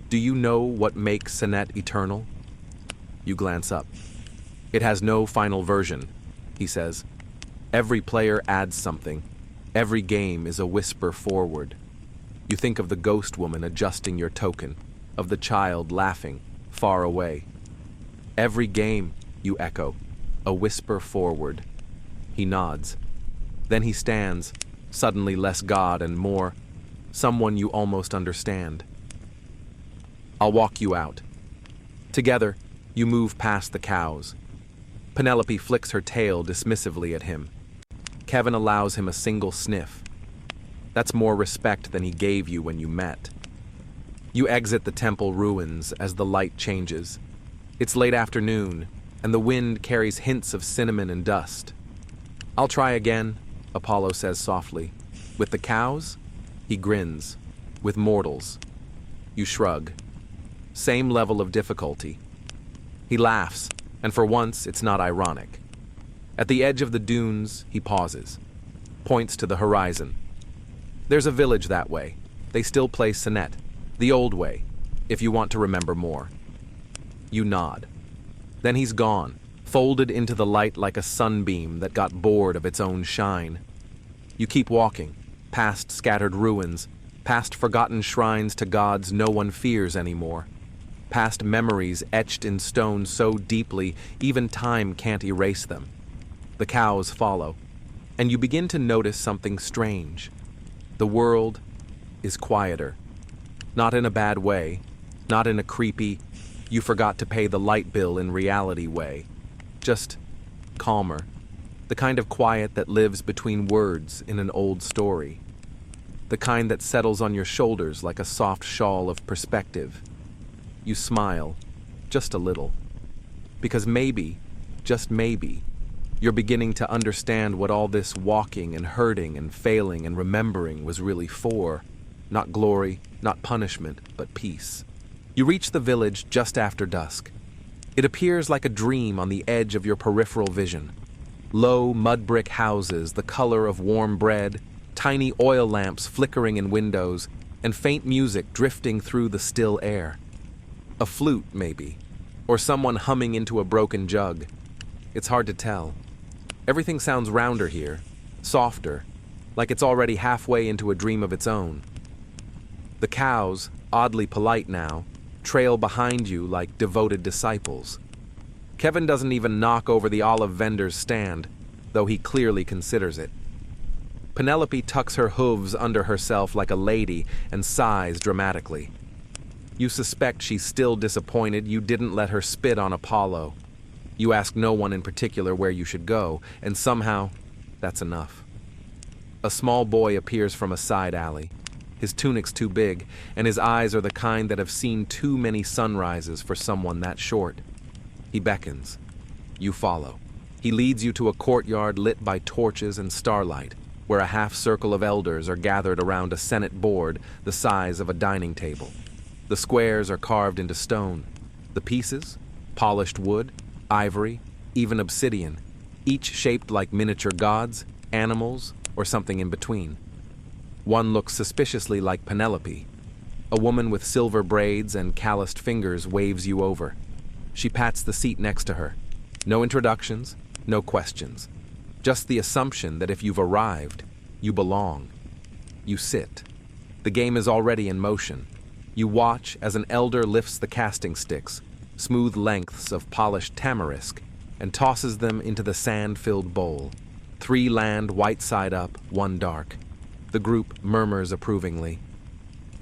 "Do you know what makes Senate eternal?" You glance up. "It has no final version," he says. "Every player adds something. Every game is a whisper forward." You think of the ghost woman adjusting your token, of the child laughing, far away. "Every game," you echo, "a whisper forward." He nods. Then he stands, suddenly less God and more someone you almost understand. I'll walk you out." Together, you move past the cows. Penelope flicks her tail dismissively at him. Kevin allows him a single sniff. That's more respect than he gave you when you met. You exit the temple ruins as the light changes. It's late afternoon, and the wind carries hints of cinnamon and dust. "I'll try again," Apollo says softly. "With the cows?" He grins. "With mortals." You shrug. Same level of difficulty. He laughs, and for once it's not ironic. At the edge of the dunes, he pauses, points to the horizon. "There's a village that way. They still play sonnet, the old way, if you want to remember more." You nod. Then he's gone, folded into the light like a sunbeam that got bored of its own shine. You keep walking, past scattered ruins, past forgotten shrines to gods no one fears anymore, past memories etched in stone so deeply even time can't erase them. The cows follow, and you begin to notice something strange. The world is quieter. Not in a bad way, not in a creepy, you forgot to pay the light bill in reality way. Just calmer. The kind of quiet that lives between words in an old story. The kind that settles on your shoulders like a soft shawl of perspective. You smile, just a little. Because maybe, just maybe, you're beginning to understand what all this walking and hurting and failing and remembering was really for. Not glory, not punishment, but peace. You reach the village just after dusk. It appears like a dream on the edge of your peripheral vision. Low, mud-brick houses, the color of warm bread, tiny oil lamps flickering in windows, and faint music drifting through the still air. A flute, maybe, or someone humming into a broken jug. It's hard to tell. Everything sounds rounder here, softer, like it's already halfway into a dream of its own. The cows, oddly polite now, trail behind you like devoted disciples. Kevin doesn't even knock over the olive vendor's stand, though he clearly considers it. Penelope tucks her hooves under herself like a lady and sighs dramatically. You suspect she's still disappointed you didn't let her spit on Apollo. You ask no one in particular where you should go, and somehow, that's enough. A small boy appears from a side alley. His tunic's too big, and his eyes are the kind that have seen too many sunrises for someone that short. He beckons. You follow. He leads you to a courtyard lit by torches and starlight, where a half-circle of elders are gathered around a senate board the size of a dining table. The squares are carved into stone. The pieces, polished wood, ivory, even obsidian, each shaped like miniature gods, animals, or something in between. One looks suspiciously like Penelope. A woman with silver braids and calloused fingers waves you over. She pats the seat next to her. No introductions, no questions. Just the assumption that if you've arrived, you belong. You sit. The game is already in motion. You watch as an elder lifts the casting sticks, smooth lengths of polished tamarisk, and tosses them into the sand-filled bowl. 3 land white side up, 1 dark. The group murmurs approvingly.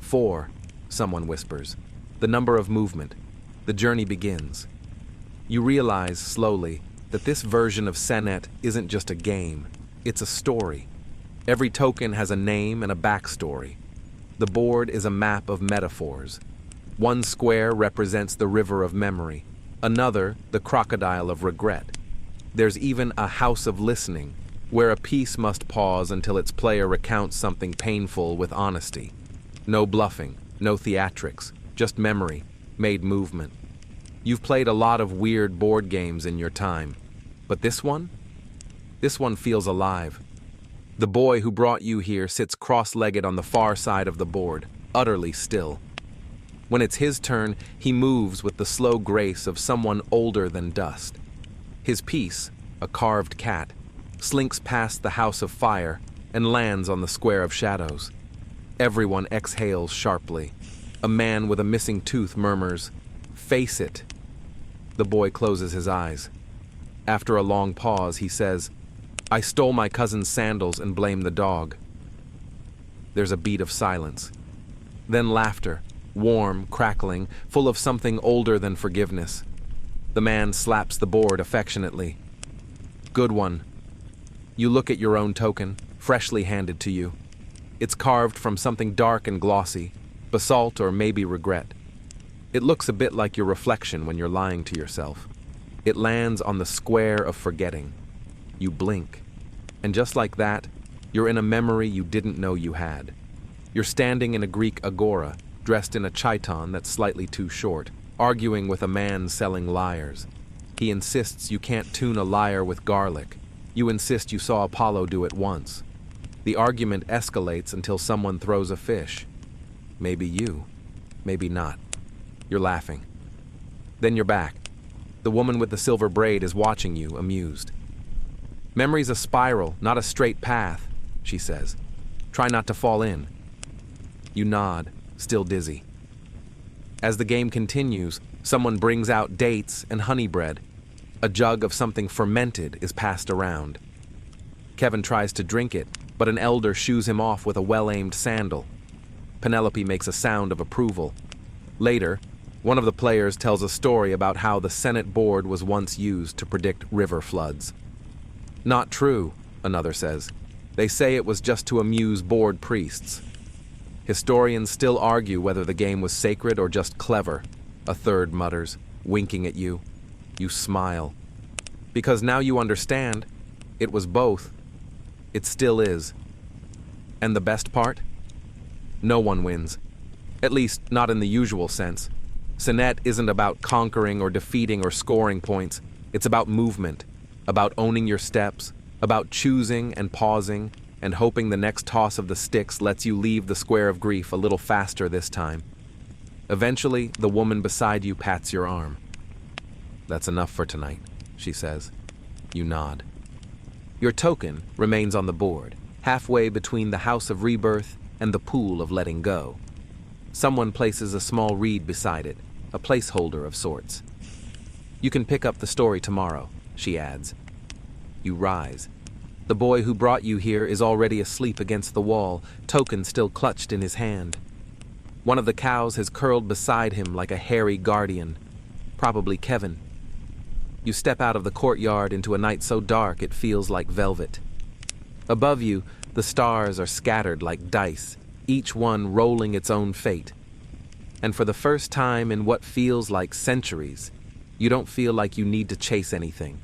4, someone whispers. The number of movement. The journey begins. You realize slowly that this version of Senet isn't just a game, it's a story. Every token has a name and a backstory. The board is a map of metaphors. One square represents the river of memory, another the crocodile of regret. There's even a house of listening, where a piece must pause until its player recounts something painful with honesty. No bluffing, no theatrics, just memory, made movement. You've played a lot of weird board games in your time, but this one? This one feels alive. The boy who brought you here sits cross-legged on the far side of the board, utterly still. When it's his turn, he moves with the slow grace of someone older than dust. His piece, a carved cat, slinks past the house of fire and lands on the square of shadows. Everyone exhales sharply. A man with a missing tooth murmurs, "Face it." The boy closes his eyes. After a long pause, he says, "I stole my cousin's sandals and blame the dog." There's a beat of silence. Then laughter, warm, crackling, full of something older than forgiveness. The man slaps the board affectionately. Good one. You look at your own token, freshly handed to you. It's carved from something dark and glossy, basalt or maybe regret. It looks a bit like your reflection when you're lying to yourself. It lands on the square of forgetting. You blink. And just like that, you're in a memory you didn't know you had. You're standing in a Greek agora, dressed in a chiton that's slightly too short, arguing with a man selling lyres. He insists you can't tune a lyre with garlic. You insist you saw Apollo do it once. The argument escalates until someone throws a fish. Maybe you, maybe not. You're laughing. Then you're back. The woman with the silver braid is watching you, amused. Memory's a spiral, not a straight path, she says. Try not to fall in. You nod, still dizzy. As the game continues, someone brings out dates and honey bread. A jug of something fermented is passed around. Kevin tries to drink it, but an elder shoos him off with a well-aimed sandal. Penelope makes a sound of approval. Later, one of the players tells a story about how the Senate board was once used to predict river floods. Not true, another says. They say it was just to amuse bored priests. Historians still argue whether the game was sacred or just clever, a third mutters, winking at you. You smile. Because now you understand, it was both. It still is. And the best part? No one wins. At least, not in the usual sense. Senet isn't about conquering or defeating or scoring points. It's about movement, about owning your steps, about choosing and pausing, and hoping the next toss of the sticks lets you leave the square of grief a little faster this time. Eventually, the woman beside you pats your arm. That's enough for tonight, she says. You nod. Your token remains on the board, halfway between the House of Rebirth and the Pool of Letting Go. Someone places a small reed beside it, a placeholder of sorts. You can pick up the story tomorrow, she adds. You rise. The boy who brought you here is already asleep against the wall, token still clutched in his hand. One of the cows has curled beside him like a hairy guardian, probably Kevin. You step out of the courtyard into a night so dark it feels like velvet. Above you, the stars are scattered like dice, each one rolling its own fate. And for the first time in what feels like centuries, you don't feel like you need to chase anything.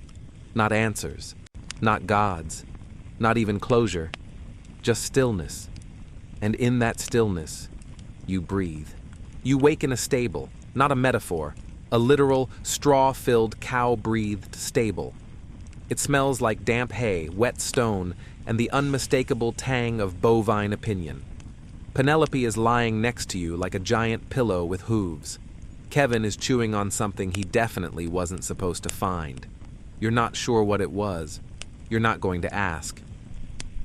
Not answers, not gods, not even closure, just stillness. And in that stillness, you breathe. You wake in a stable, not a metaphor, a literal, straw-filled, cow-breathed stable. It smells like damp hay, wet stone, and the unmistakable tang of bovine opinion. Penelope is lying next to you like a giant pillow with hooves. Kevin is chewing on something he definitely wasn't supposed to find. You're not sure what it was. You're not going to ask.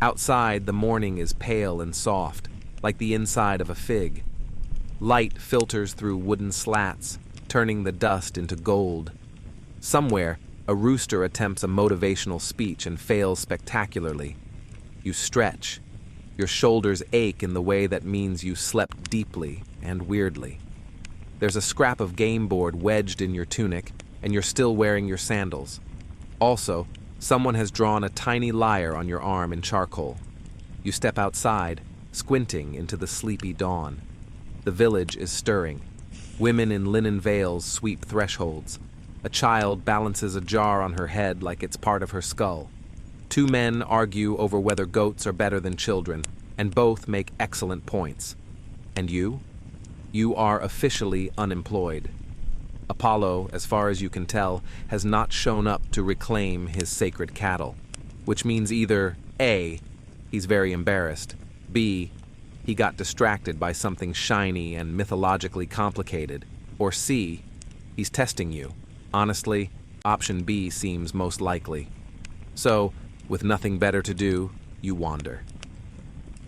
Outside, the morning is pale and soft, like the inside of a fig. Light filters through wooden slats, turning the dust into gold. Somewhere, a rooster attempts a motivational speech and fails spectacularly. You stretch. Your shoulders ache in the way that means you slept deeply and weirdly. There's a scrap of game board wedged in your tunic, and you're still wearing your sandals. Also, someone has drawn a tiny lyre on your arm in charcoal. You step outside, squinting into the sleepy dawn. The village is stirring. Women in linen veils sweep thresholds. A child balances a jar on her head like it's part of her skull. Two men argue over whether goats are better than children, and both make excellent points. And you? You are officially unemployed. Apollo, as far as you can tell, has not shown up to reclaim his sacred cattle, which means either A, he's very embarrassed, B, he got distracted by something shiny and mythologically complicated, or C, he's testing you. Honestly, option B seems most likely. So, with nothing better to do, you wander.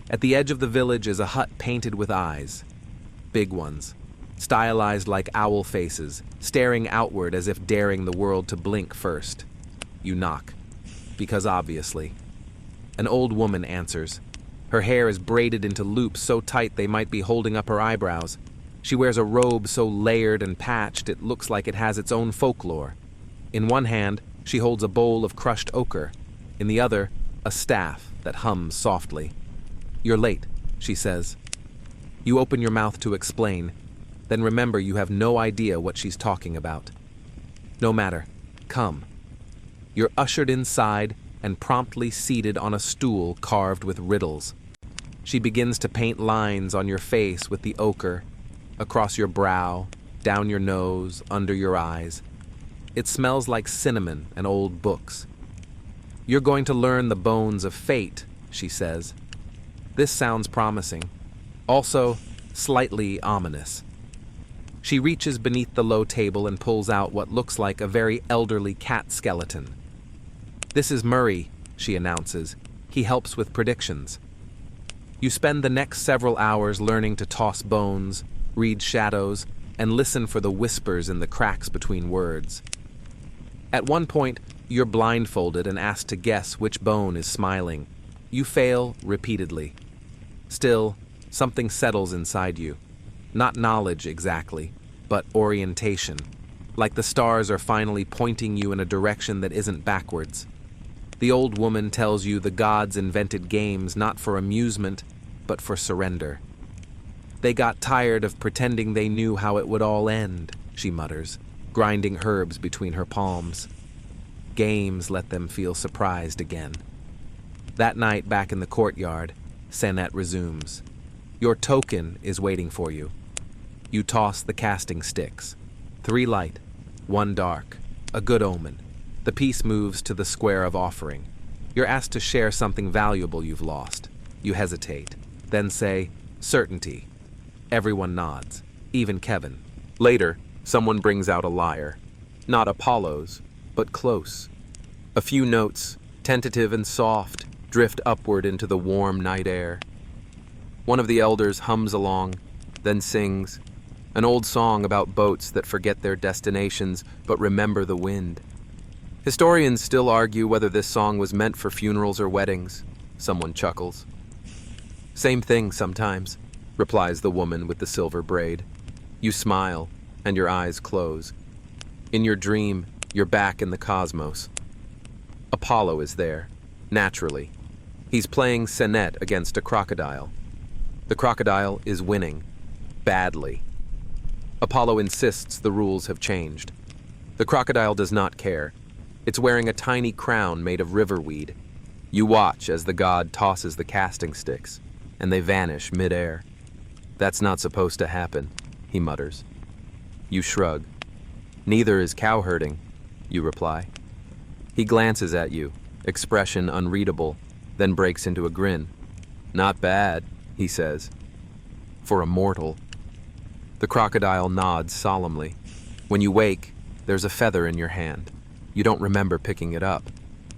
At the edge of the village is a hut painted with eyes. Big ones, stylized like owl faces, staring outward as if daring the world to blink first. You knock, because obviously. An old woman answers. Her hair is braided into loops so tight they might be holding up her eyebrows. She wears a robe so layered and patched it looks like it has its own folklore. In one hand, she holds a bowl of crushed ochre. In the other, a staff that hums softly. "You're late," she says. You open your mouth to explain, then remember you have no idea what she's talking about. No matter. Come. You're ushered inside and promptly seated on a stool carved with riddles. She begins to paint lines on your face with the ochre, across your brow, down your nose, under your eyes. It smells like cinnamon and old books. "You're going to learn the bones of fate," she says. This sounds promising. Also, slightly ominous. She reaches beneath the low table and pulls out what looks like a very elderly cat skeleton. "This is Murray," she announces. "He helps with predictions." You spend the next several hours learning to toss bones, read shadows, and listen for the whispers in the cracks between words. At one point, you're blindfolded and asked to guess which bone is smiling. You fail repeatedly. Still, something settles inside you. Not knowledge exactly, but orientation. Like the stars are finally pointing you in a direction that isn't backwards. The old woman tells you the gods invented games not for amusement, but for surrender. "They got tired of pretending they knew how it would all end," she mutters, grinding herbs between her palms. Games let them feel surprised again. That night back in the courtyard, Senet resumes. Your token is waiting for you. You toss the casting sticks. 3 light, 1 dark, a good omen. The piece moves to the square of offering. You're asked to share something valuable you've lost. You hesitate, then say, "Certainty." Everyone nods, even Kevin. Later, someone brings out a lyre. Not Apollo's, but close. A few notes, tentative and soft, drift upward into the warm night air. One of the elders hums along, then sings, an old song about boats that forget their destinations but remember the wind. Historians still argue whether this song was meant for funerals or weddings. Someone chuckles. "Same thing sometimes," replies the woman with the silver braid. You smile, and your eyes close. In your dream, you're back in the cosmos. Apollo is there, naturally. He's playing Senet against a crocodile. The crocodile is winning, badly. Apollo insists the rules have changed. The crocodile does not care. It's wearing a tiny crown made of riverweed. You watch as the god tosses the casting sticks, and they vanish mid-air. "That's not supposed to happen," he mutters. You shrug. "Neither is cowherding," you reply. He glances at you, expression unreadable, then breaks into a grin. "Not bad," he says. "For a mortal." The crocodile nods solemnly. When you wake, there's a feather in your hand. You don't remember picking it up,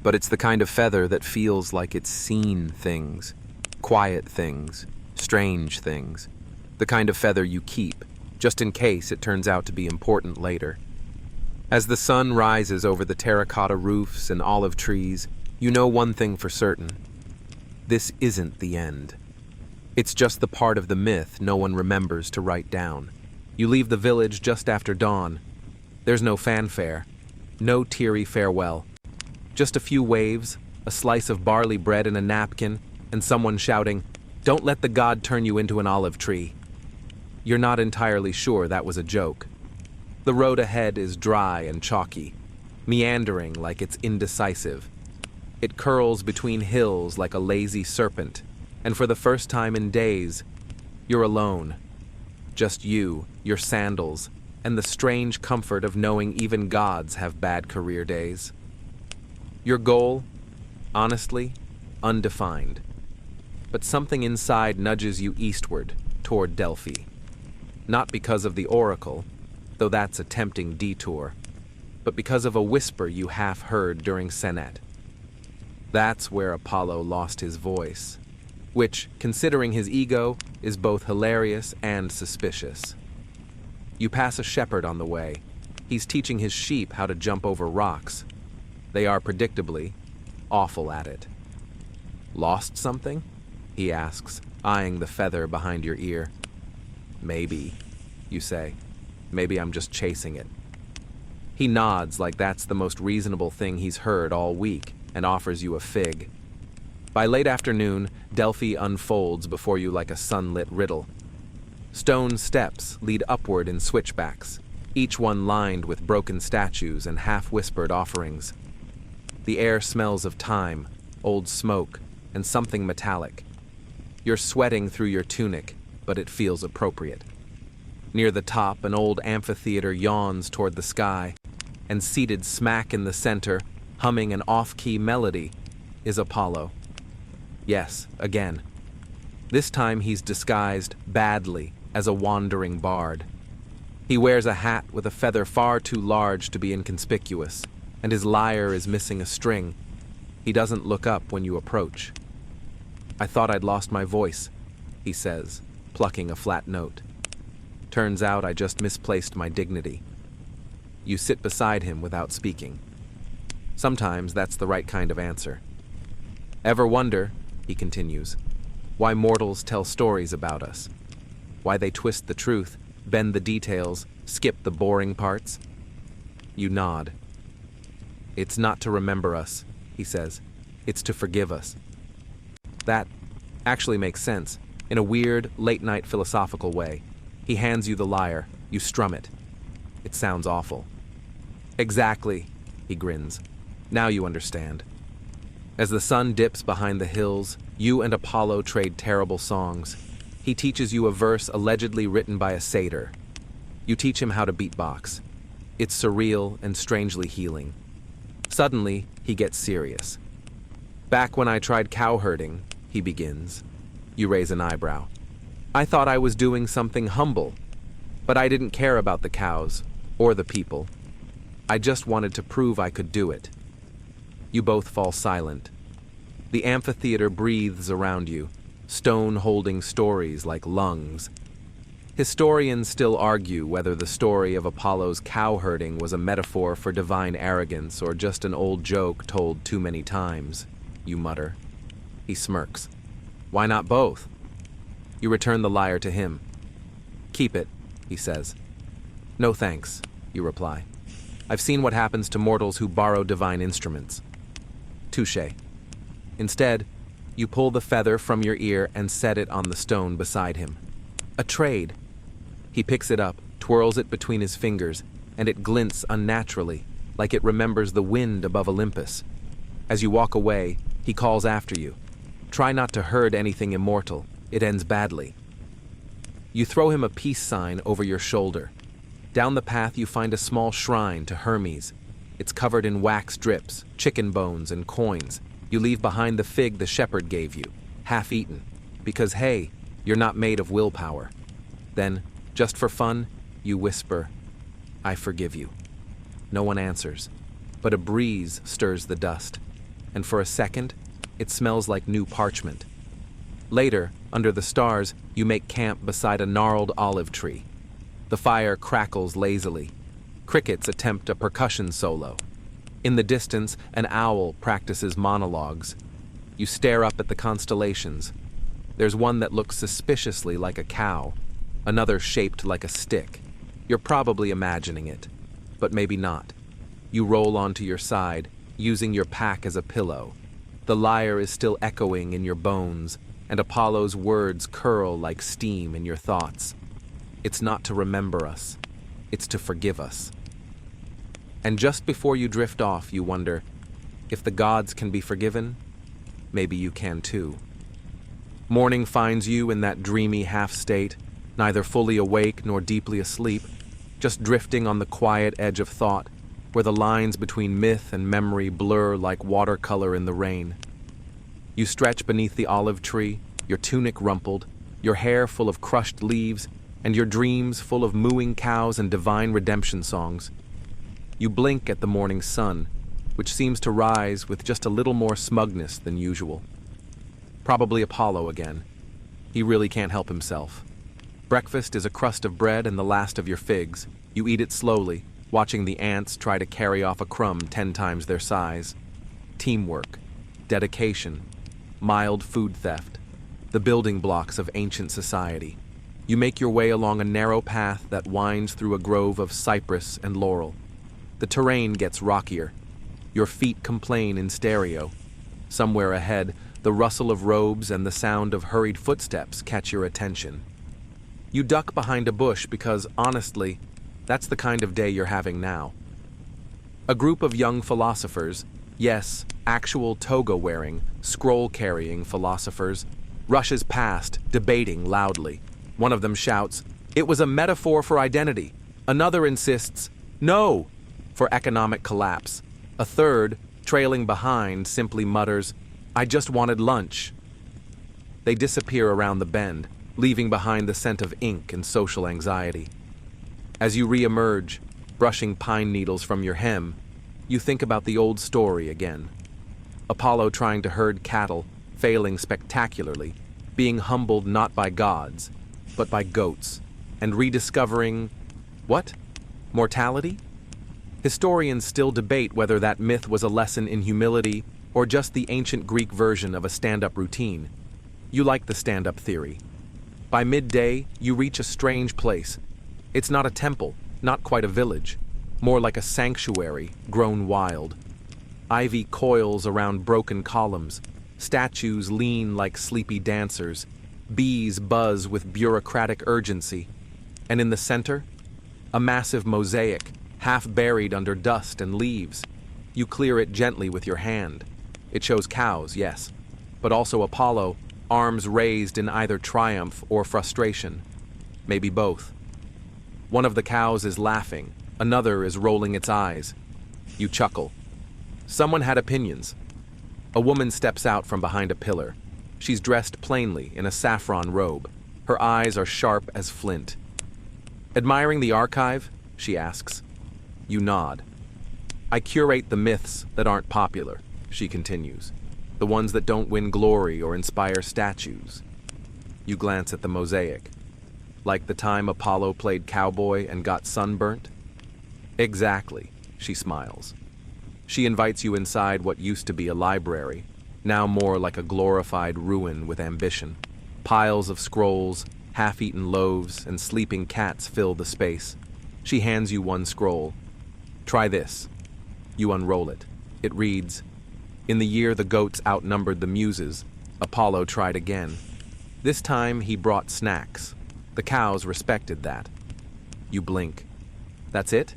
but it's the kind of feather that feels like it's seen things, quiet things, strange things. The kind of feather you keep, just in case it turns out to be important later. As the sun rises over the terracotta roofs and olive trees, you know one thing for certain. This isn't the end. It's just the part of the myth no one remembers to write down. You leave the village just after dawn. There's no fanfare, no teary farewell. Just a few waves, a slice of barley bread in a napkin, and someone shouting, "Don't let the god turn you into an olive tree." You're not entirely sure that was a joke. The road ahead is dry and chalky, meandering like it's indecisive. It curls between hills like a lazy serpent, and for the first time in days, you're alone. Just you, your sandals, and the strange comfort of knowing even gods have bad career days. Your goal? Honestly, undefined. But something inside nudges you eastward, toward Delphi. Not because of the oracle, though that's a tempting detour, but because of a whisper you half heard during Senet. That's where Apollo lost his voice, which, considering his ego, is both hilarious and suspicious. You pass a shepherd on the way. He's teaching his sheep how to jump over rocks. They are predictably awful at it. "Lost something?" he asks, eyeing the feather behind your ear. "Maybe." you say. Maybe I'm just chasing it. He nods like that's the most reasonable thing he's heard all week and offers you a fig. By late afternoon, Delphi unfolds before you like a sunlit riddle. Stone steps lead upward in switchbacks, each one lined with broken statues and half-whispered offerings. The air smells of time, old smoke, and something metallic. You're sweating through your tunic, but it feels appropriate. Near the top, an old amphitheater yawns toward the sky, and seated smack in the center, humming an off-key melody, is Apollo. Yes, again. This time he's disguised badly as a wandering bard. He wears a hat with a feather far too large to be inconspicuous, and his lyre is missing a string. He doesn't look up when you approach. "I thought I'd lost my voice," he says, plucking a flat note. "Turns out I just misplaced my dignity." You sit beside him without speaking. Sometimes that's the right kind of answer. "Ever wonder," he continues, "why mortals tell stories about us? Why they twist the truth, bend the details, skip the boring parts?" You nod. "It's not to remember us," he says. "It's to forgive us." That actually makes sense, in a weird, late-night philosophical way. He hands you the lyre. You strum it. It sounds awful. "Exactly," he grins. "Now you understand." As the sun dips behind the hills, you and Apollo trade terrible songs. He teaches you a verse allegedly written by a satyr. You teach him how to beatbox. It's surreal and strangely healing. Suddenly, he gets serious. "Back when I tried cowherding," he begins. You raise an eyebrow. "I thought I was doing something humble, but I didn't care about the cows or the people. I just wanted to prove I could do it." You both fall silent. The amphitheater breathes around you, stone holding stories like lungs. Historians still argue whether the story of Apollo's cowherding was a metaphor for divine arrogance or just an old joke told too many times. You mutter. He smirks. "Why not both?" You return the lyre to him. "Keep it," he says. "No thanks," you reply. "I've seen what happens to mortals who borrow divine instruments." Touché. Instead, you pull the feather from your ear and set it on the stone beside him. A trade. He picks it up, twirls it between his fingers, and it glints unnaturally, like it remembers the wind above Olympus. As you walk away, he calls after you. "Try not to herd anything immortal. It ends badly." You throw him a peace sign over your shoulder. Down the path you find a small shrine to Hermes. It's covered in wax drips, chicken bones, and coins. You leave behind the fig the shepherd gave you, half eaten, because hey, you're not made of willpower. Then, just for fun, you whisper, "I forgive you." No one answers, but a breeze stirs the dust, and for a second, it smells like new parchment. Later, under the stars, you make camp beside a gnarled olive tree. The fire crackles lazily. Crickets attempt a percussion solo. In the distance, an owl practices monologues. You stare up at the constellations. There's one that looks suspiciously like a cow, another shaped like a stick. You're probably imagining it, but maybe not. You roll onto your side, using your pack as a pillow. The lyre is still echoing in your bones, and Apollo's words curl like steam in your thoughts. It's not to remember us. It's to forgive us. And just before you drift off, you wonder, if the gods can be forgiven, maybe you can too. Morning finds you in that dreamy half-state, neither fully awake nor deeply asleep, just drifting on the quiet edge of thought, where the lines between myth and memory blur like watercolor in the rain. You stretch beneath the olive tree, your tunic rumpled, your hair full of crushed leaves, and your dreams full of mooing cows and divine redemption songs. You blink at the morning sun, which seems to rise with just a little more smugness than usual. Probably Apollo again. He really can't help himself. Breakfast is a crust of bread and the last of your figs. You eat it slowly, watching the ants try to carry off a crumb 10 times their size. Teamwork, dedication, mild food theft, the building blocks of ancient society. You make your way along a narrow path that winds through a grove of cypress and laurel. The terrain gets rockier. Your feet complain in stereo. Somewhere ahead, the rustle of robes and the sound of hurried footsteps catch your attention. You duck behind a bush because, honestly, that's the kind of day you're having now. A group of young philosophers, yes, actual toga-wearing, scroll-carrying philosophers, rushes past, debating loudly. One of them shouts, "It was a metaphor for identity." Another insists, "No," for economic collapse. A third, trailing behind, simply mutters, "I just wanted lunch." They disappear around the bend, leaving behind the scent of ink and social anxiety. As you re-emerge, brushing pine needles from your hem, you think about the old story again. Apollo trying to herd cattle, failing spectacularly, being humbled not by gods, but by goats, and rediscovering, what? Mortality? Historians still debate whether that myth was a lesson in humility or just the ancient Greek version of a stand-up routine. You like the stand-up theory. By midday, you reach a strange place. It's not a temple, not quite a village, more like a sanctuary grown wild. Ivy coils around broken columns, statues lean like sleepy dancers, bees buzz with bureaucratic urgency, and in the center, a massive mosaic, half buried under dust and leaves. You clear it gently with your hand. It shows cows, yes, but also Apollo, arms raised in either triumph or frustration, maybe both. One of the cows is laughing, another is rolling its eyes. You chuckle. Someone had opinions. A woman steps out from behind a pillar. She's dressed plainly in a saffron robe. Her eyes are sharp as flint. "Admiring the archive?" she asks. You nod. "I curate the myths that aren't popular," she continues. "The ones that don't win glory or inspire statues." You glance at the mosaic. Like the time Apollo played cowboy and got sunburnt? Exactly, she smiles. She invites you inside what used to be a library, now more like a glorified ruin with ambition. Piles of scrolls, half-eaten loaves, and sleeping cats fill the space. She hands you one scroll. "Try this." You unroll it. It reads, "In the year the goats outnumbered the muses, Apollo tried again. This time he brought snacks. The cows respected that." You blink. "That's it?"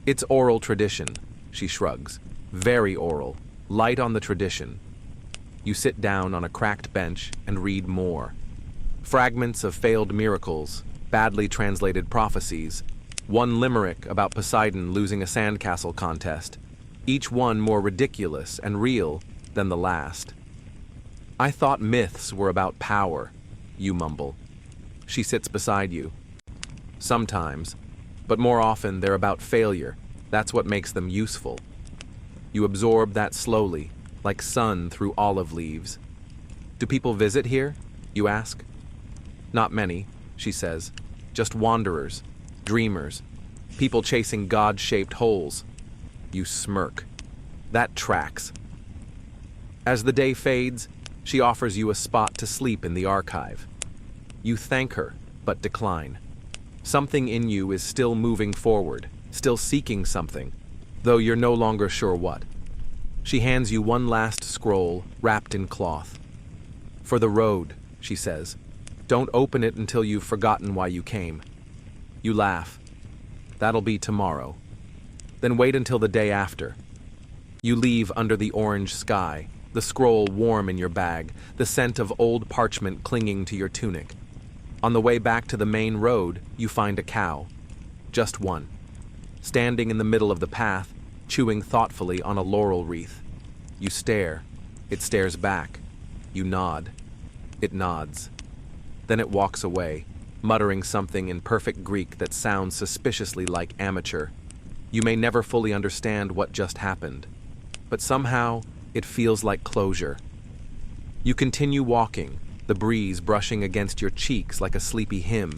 "It's oral tradition," she shrugs. "Very oral, light on the tradition." You sit down on a cracked bench and read more. Fragments of failed miracles, badly translated prophecies, one limerick about Poseidon losing a sandcastle contest, each one more ridiculous and real than the last. "I thought myths were about power," you mumble. She sits beside you. "Sometimes, but more often they're about failure. That's what makes them useful." You absorb that slowly, like sun through olive leaves. "Do people visit here?" you ask. "Not many," she says. "Just wanderers, dreamers, people chasing God-shaped holes." You smirk. That tracks. As the day fades, she offers you a spot to sleep in the archive. You thank her, but decline. Something in you is still moving forward, still seeking something, though you're no longer sure what. She hands you one last scroll, wrapped in cloth. "For the road," she says. "Don't open it until you've forgotten why you came." You laugh. "That'll be tomorrow." Then wait until the day after. You leave under the orange sky, the scroll warm in your bag, the scent of old parchment clinging to your tunic. On the way back to the main road, you find a cow. Just one. Standing in the middle of the path, chewing thoughtfully on a laurel wreath. You stare. It stares back. You nod. It nods. Then it walks away, muttering something in perfect Greek that sounds suspiciously like amateur. You may never fully understand what just happened, but somehow it feels like closure. You continue walking, the breeze brushing against your cheeks like a sleepy hymn,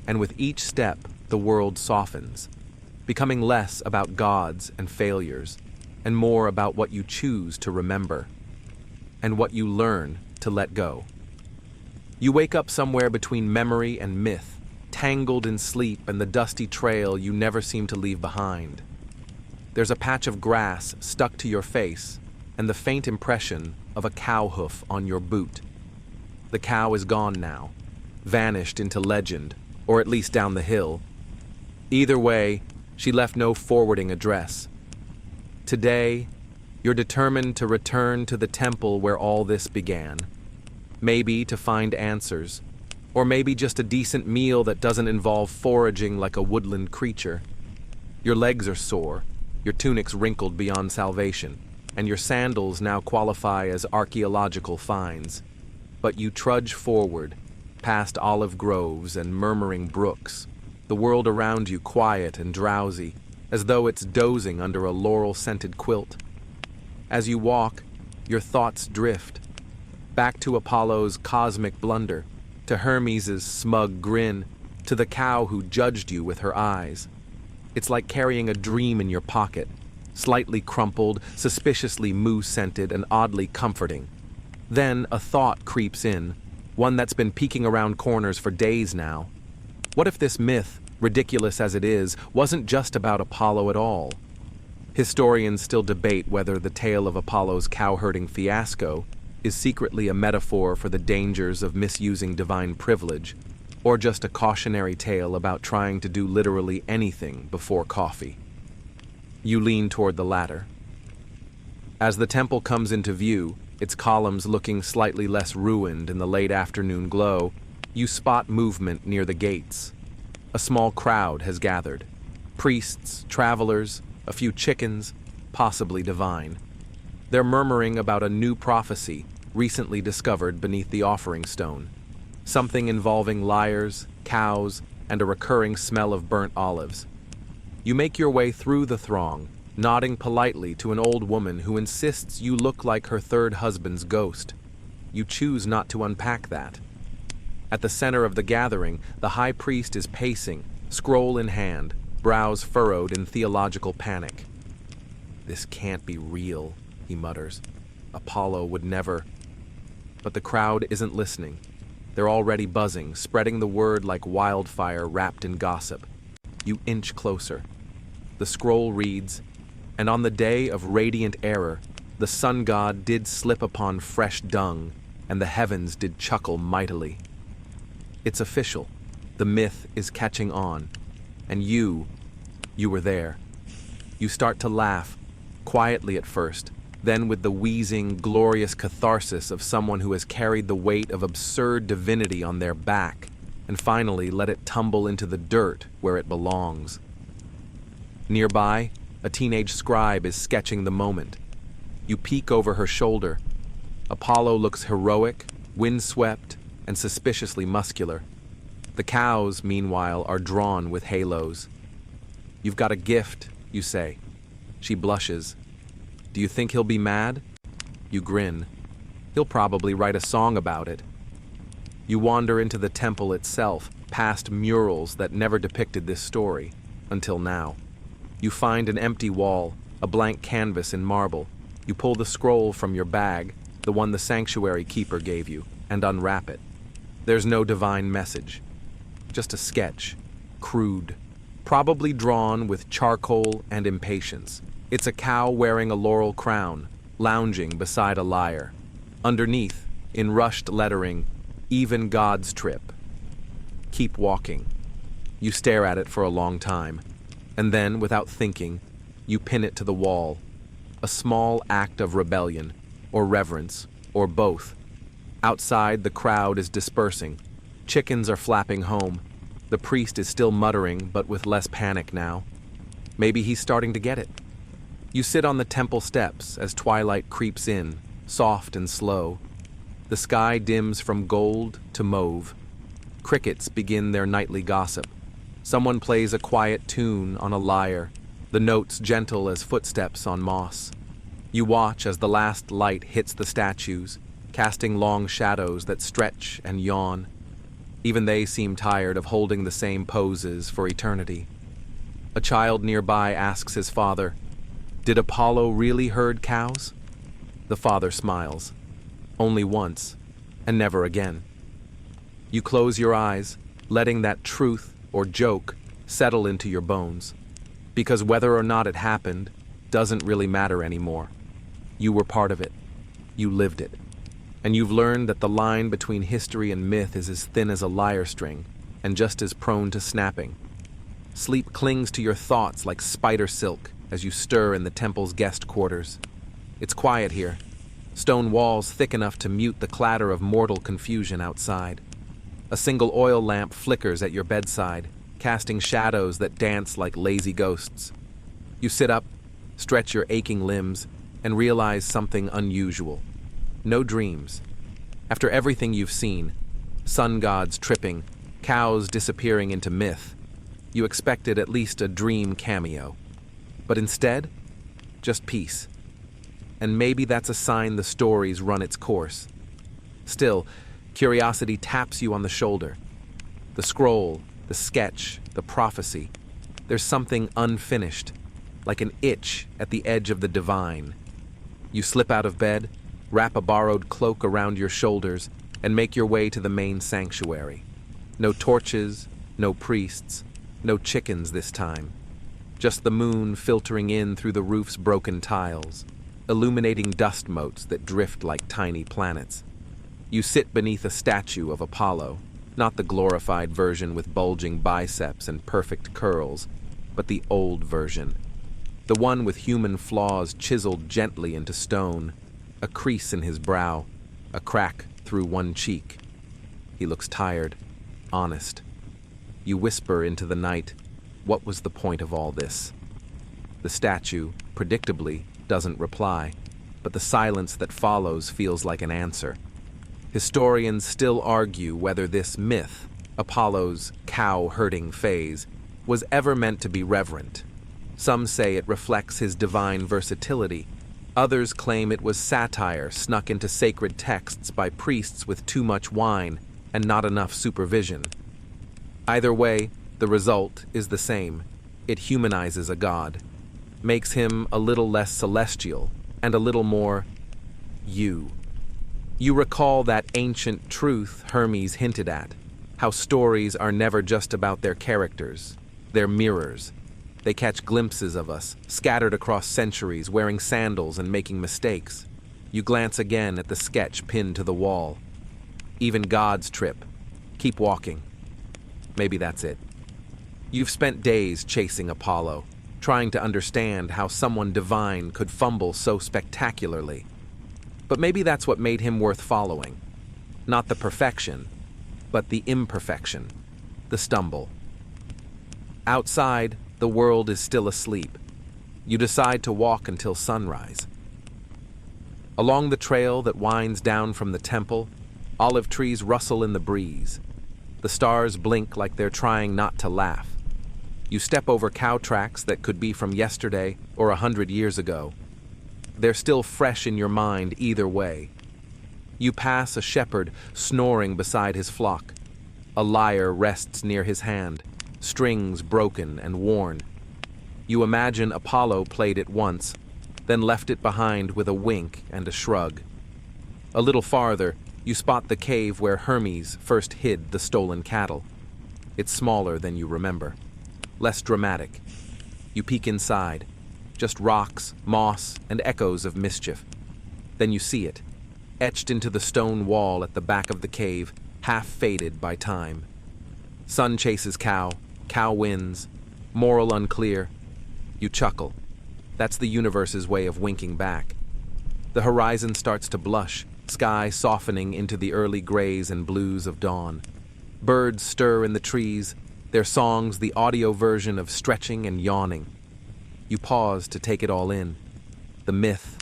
and with each step, the world softens, becoming less about gods and failures, and more about what you choose to remember, and what you learn to let go. You wake up somewhere between memory and myth, tangled in sleep and the dusty trail you never seem to leave behind. There's a patch of grass stuck to your face and the faint impression of a cow hoof on your boot. The cow is gone now, vanished into legend, or at least down the hill. Either way, she left no forwarding address. Today, you're determined to return to the temple where all this began. Maybe to find answers, or maybe just a decent meal that doesn't involve foraging like a woodland creature. Your legs are sore, your tunic's wrinkled beyond salvation, and your sandals now qualify as archaeological finds. But you trudge forward, past olive groves and murmuring brooks, the world around you quiet and drowsy, as though it's dozing under a laurel-scented quilt. As you walk, your thoughts drift, back to Apollo's cosmic blunder, to Hermes' smug grin, to the cow who judged you with her eyes. It's like carrying a dream in your pocket, slightly crumpled, suspiciously moo-scented, and oddly comforting. Then a thought creeps in, one that's been peeking around corners for days now. What if this myth, ridiculous as it is, wasn't just about Apollo at all? Historians still debate whether the tale of Apollo's cow-herding fiasco is secretly a metaphor for the dangers of misusing divine privilege, or just a cautionary tale about trying to do literally anything before coffee. You lean toward the latter. As the temple comes into view, its columns looking slightly less ruined in the late afternoon glow, you spot movement near the gates. A small crowd has gathered. Priests, travelers, a few chickens, possibly divine. They're murmuring about a new prophecy recently discovered beneath the offering stone. Something involving liars, cows, and a recurring smell of burnt olives. You make your way through the throng, nodding politely to an old woman who insists you look like her third husband's ghost. You choose not to unpack that. At the center of the gathering, the high priest is pacing, scroll in hand, brows furrowed in theological panic. "This can't be real," he mutters. "Apollo would never..." But the crowd isn't listening. They're already buzzing, spreading the word like wildfire wrapped in gossip. You inch closer. The scroll reads, "And on the day of radiant error, the sun god did slip upon fresh dung, and the heavens did chuckle mightily." It's official. The myth is catching on. And you were there. You start to laugh, quietly at first, then with the wheezing, glorious catharsis of someone who has carried the weight of absurd divinity on their back, and finally let it tumble into the dirt where it belongs. Nearby, a teenage scribe is sketching the moment. You peek over her shoulder. Apollo looks heroic, windswept, and suspiciously muscular. The cows, meanwhile, are drawn with halos. "You've got a gift," you say. She blushes. "Do you think he'll be mad?" You grin. "He'll probably write a song about it." You wander into the temple itself, past murals that never depicted this story, until now. You find an empty wall, a blank canvas in marble. You pull the scroll from your bag, the one the sanctuary keeper gave you, and unwrap it. There's no divine message. Just a sketch, crude, probably drawn with charcoal and impatience. It's a cow wearing a laurel crown, lounging beside a lyre. Underneath, in rushed lettering, "Even God's trip." Keep walking. You stare at it for a long time, and then, without thinking, you pin it to the wall. A small act of rebellion, or reverence, or both. Outside, the crowd is dispersing. Chickens are flapping home. The priest is still muttering, but with less panic now. Maybe he's starting to get it. You sit on the temple steps as twilight creeps in, soft and slow. The sky dims from gold to mauve. Crickets begin their nightly gossip. Someone plays a quiet tune on a lyre, the notes gentle as footsteps on moss. You watch as the last light hits the statues, casting long shadows that stretch and yawn. Even they seem tired of holding the same poses for eternity. A child nearby asks his father, "Did Apollo really herd cows?" The father smiles. Only once, and never again. You close your eyes, letting that truth or joke settle into your bones. Because whether or not it happened doesn't really matter anymore. You were part of it. You lived it. And you've learned that the line between history and myth is as thin as a lyre string, and just as prone to snapping. Sleep clings to your thoughts like spider silk as you stir in the temple's guest quarters. It's quiet here, stone walls thick enough to mute the clatter of mortal confusion outside. A single oil lamp flickers at your bedside, casting shadows that dance like lazy ghosts. You sit up, stretch your aching limbs, and realize something unusual. No dreams. After everything you've seen, sun gods tripping, cows disappearing into myth, you expected at least a dream cameo. But instead, just peace. And maybe that's a sign the story's run its course. Still, curiosity taps you on the shoulder. The scroll, the sketch, the prophecy. There's something unfinished, like an itch at the edge of the divine. You slip out of bed, wrap a borrowed cloak around your shoulders, and make your way to the main sanctuary. No torches, no priests, no chickens this time. Just the moon filtering in through the roof's broken tiles, illuminating dust motes that drift like tiny planets. You sit beneath a statue of Apollo, not the glorified version with bulging biceps and perfect curls, but the old version. The one with human flaws chiseled gently into stone, a crease in his brow, a crack through one cheek. He looks tired, honest. You whisper into the night, what was the point of all this? The statue, predictably, doesn't reply, but the silence that follows feels like an answer. Historians still argue whether this myth, Apollo's cow-herding phase, was ever meant to be reverent. Some say it reflects his divine versatility. Others claim it was satire snuck into sacred texts by priests with too much wine and not enough supervision. Either way, the result is the same. It humanizes a god, makes him a little less celestial and a little more you. You recall that ancient truth Hermes hinted at, how stories are never just about their characters, they're mirrors. They catch glimpses of us, scattered across centuries, wearing sandals and making mistakes. You glance again at the sketch pinned to the wall. Even gods trip. Keep walking. Maybe that's it. You've spent days chasing Apollo, trying to understand how someone divine could fumble so spectacularly. But maybe that's what made him worth following. Not the perfection, but the imperfection, the stumble. Outside, the world is still asleep. You decide to walk until sunrise. Along the trail that winds down from the temple, olive trees rustle in the breeze. The stars blink like they're trying not to laugh. You step over cow tracks that could be from yesterday or 100 years ago. They're still fresh in your mind either way. You pass a shepherd snoring beside his flock. A lyre rests near his hand, strings broken and worn. You imagine Apollo played it once, then left it behind with a wink and a shrug. A little farther, you spot the cave where Hermes first hid the stolen cattle. It's smaller than you remember, less dramatic. You peek inside, just rocks, moss, and echoes of mischief. Then you see it, etched into the stone wall at the back of the cave, half faded by time. Sun chases cow, cow wins, moral unclear. You chuckle. That's the universe's way of winking back. The horizon starts to blush, sky softening into the early grays and blues of dawn. Birds stir in the trees, their songs the audio version of stretching and yawning. You pause to take it all in. The myth,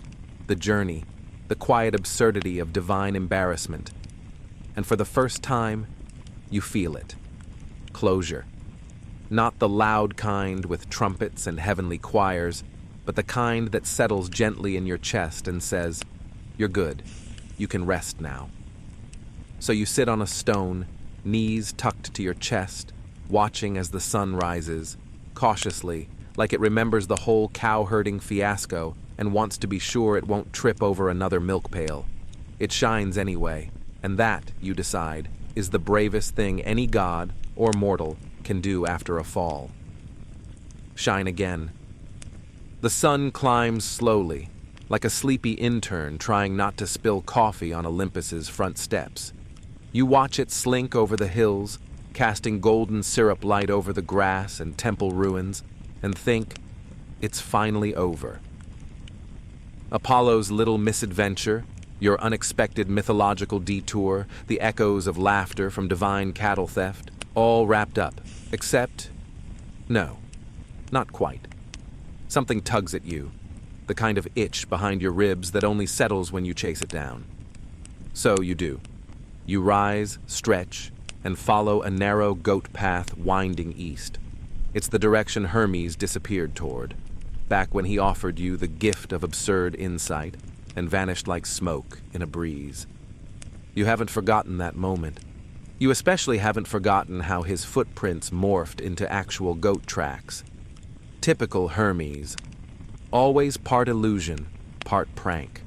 the journey, the quiet absurdity of divine embarrassment. And for the first time, you feel it. Closure. Not the loud kind with trumpets and heavenly choirs, but the kind that settles gently in your chest and says, "You're good. You can rest now." So you sit on a stone, knees tucked to your chest, watching as the sun rises, cautiously, like it remembers the whole cow-herding fiasco and wants to be sure it won't trip over another milk pail. It shines anyway, and that, you decide, is the bravest thing any god or mortal can do after a fall. Shine again. The sun climbs slowly, like a sleepy intern trying not to spill coffee on Olympus's front steps. You watch it slink over the hills, casting golden syrup light over the grass and temple ruins, and think, it's finally over. Apollo's little misadventure, your unexpected mythological detour, the echoes of laughter from divine cattle theft, all wrapped up, except, no, not quite. Something tugs at you, the kind of itch behind your ribs that only settles when you chase it down. So you do. You rise, stretch, and follow a narrow goat path winding east. It's the direction Hermes disappeared toward, back when he offered you the gift of absurd insight and vanished like smoke in a breeze. You haven't forgotten that moment. You especially haven't forgotten how his footprints morphed into actual goat tracks. Typical Hermes. Always part illusion, part prank.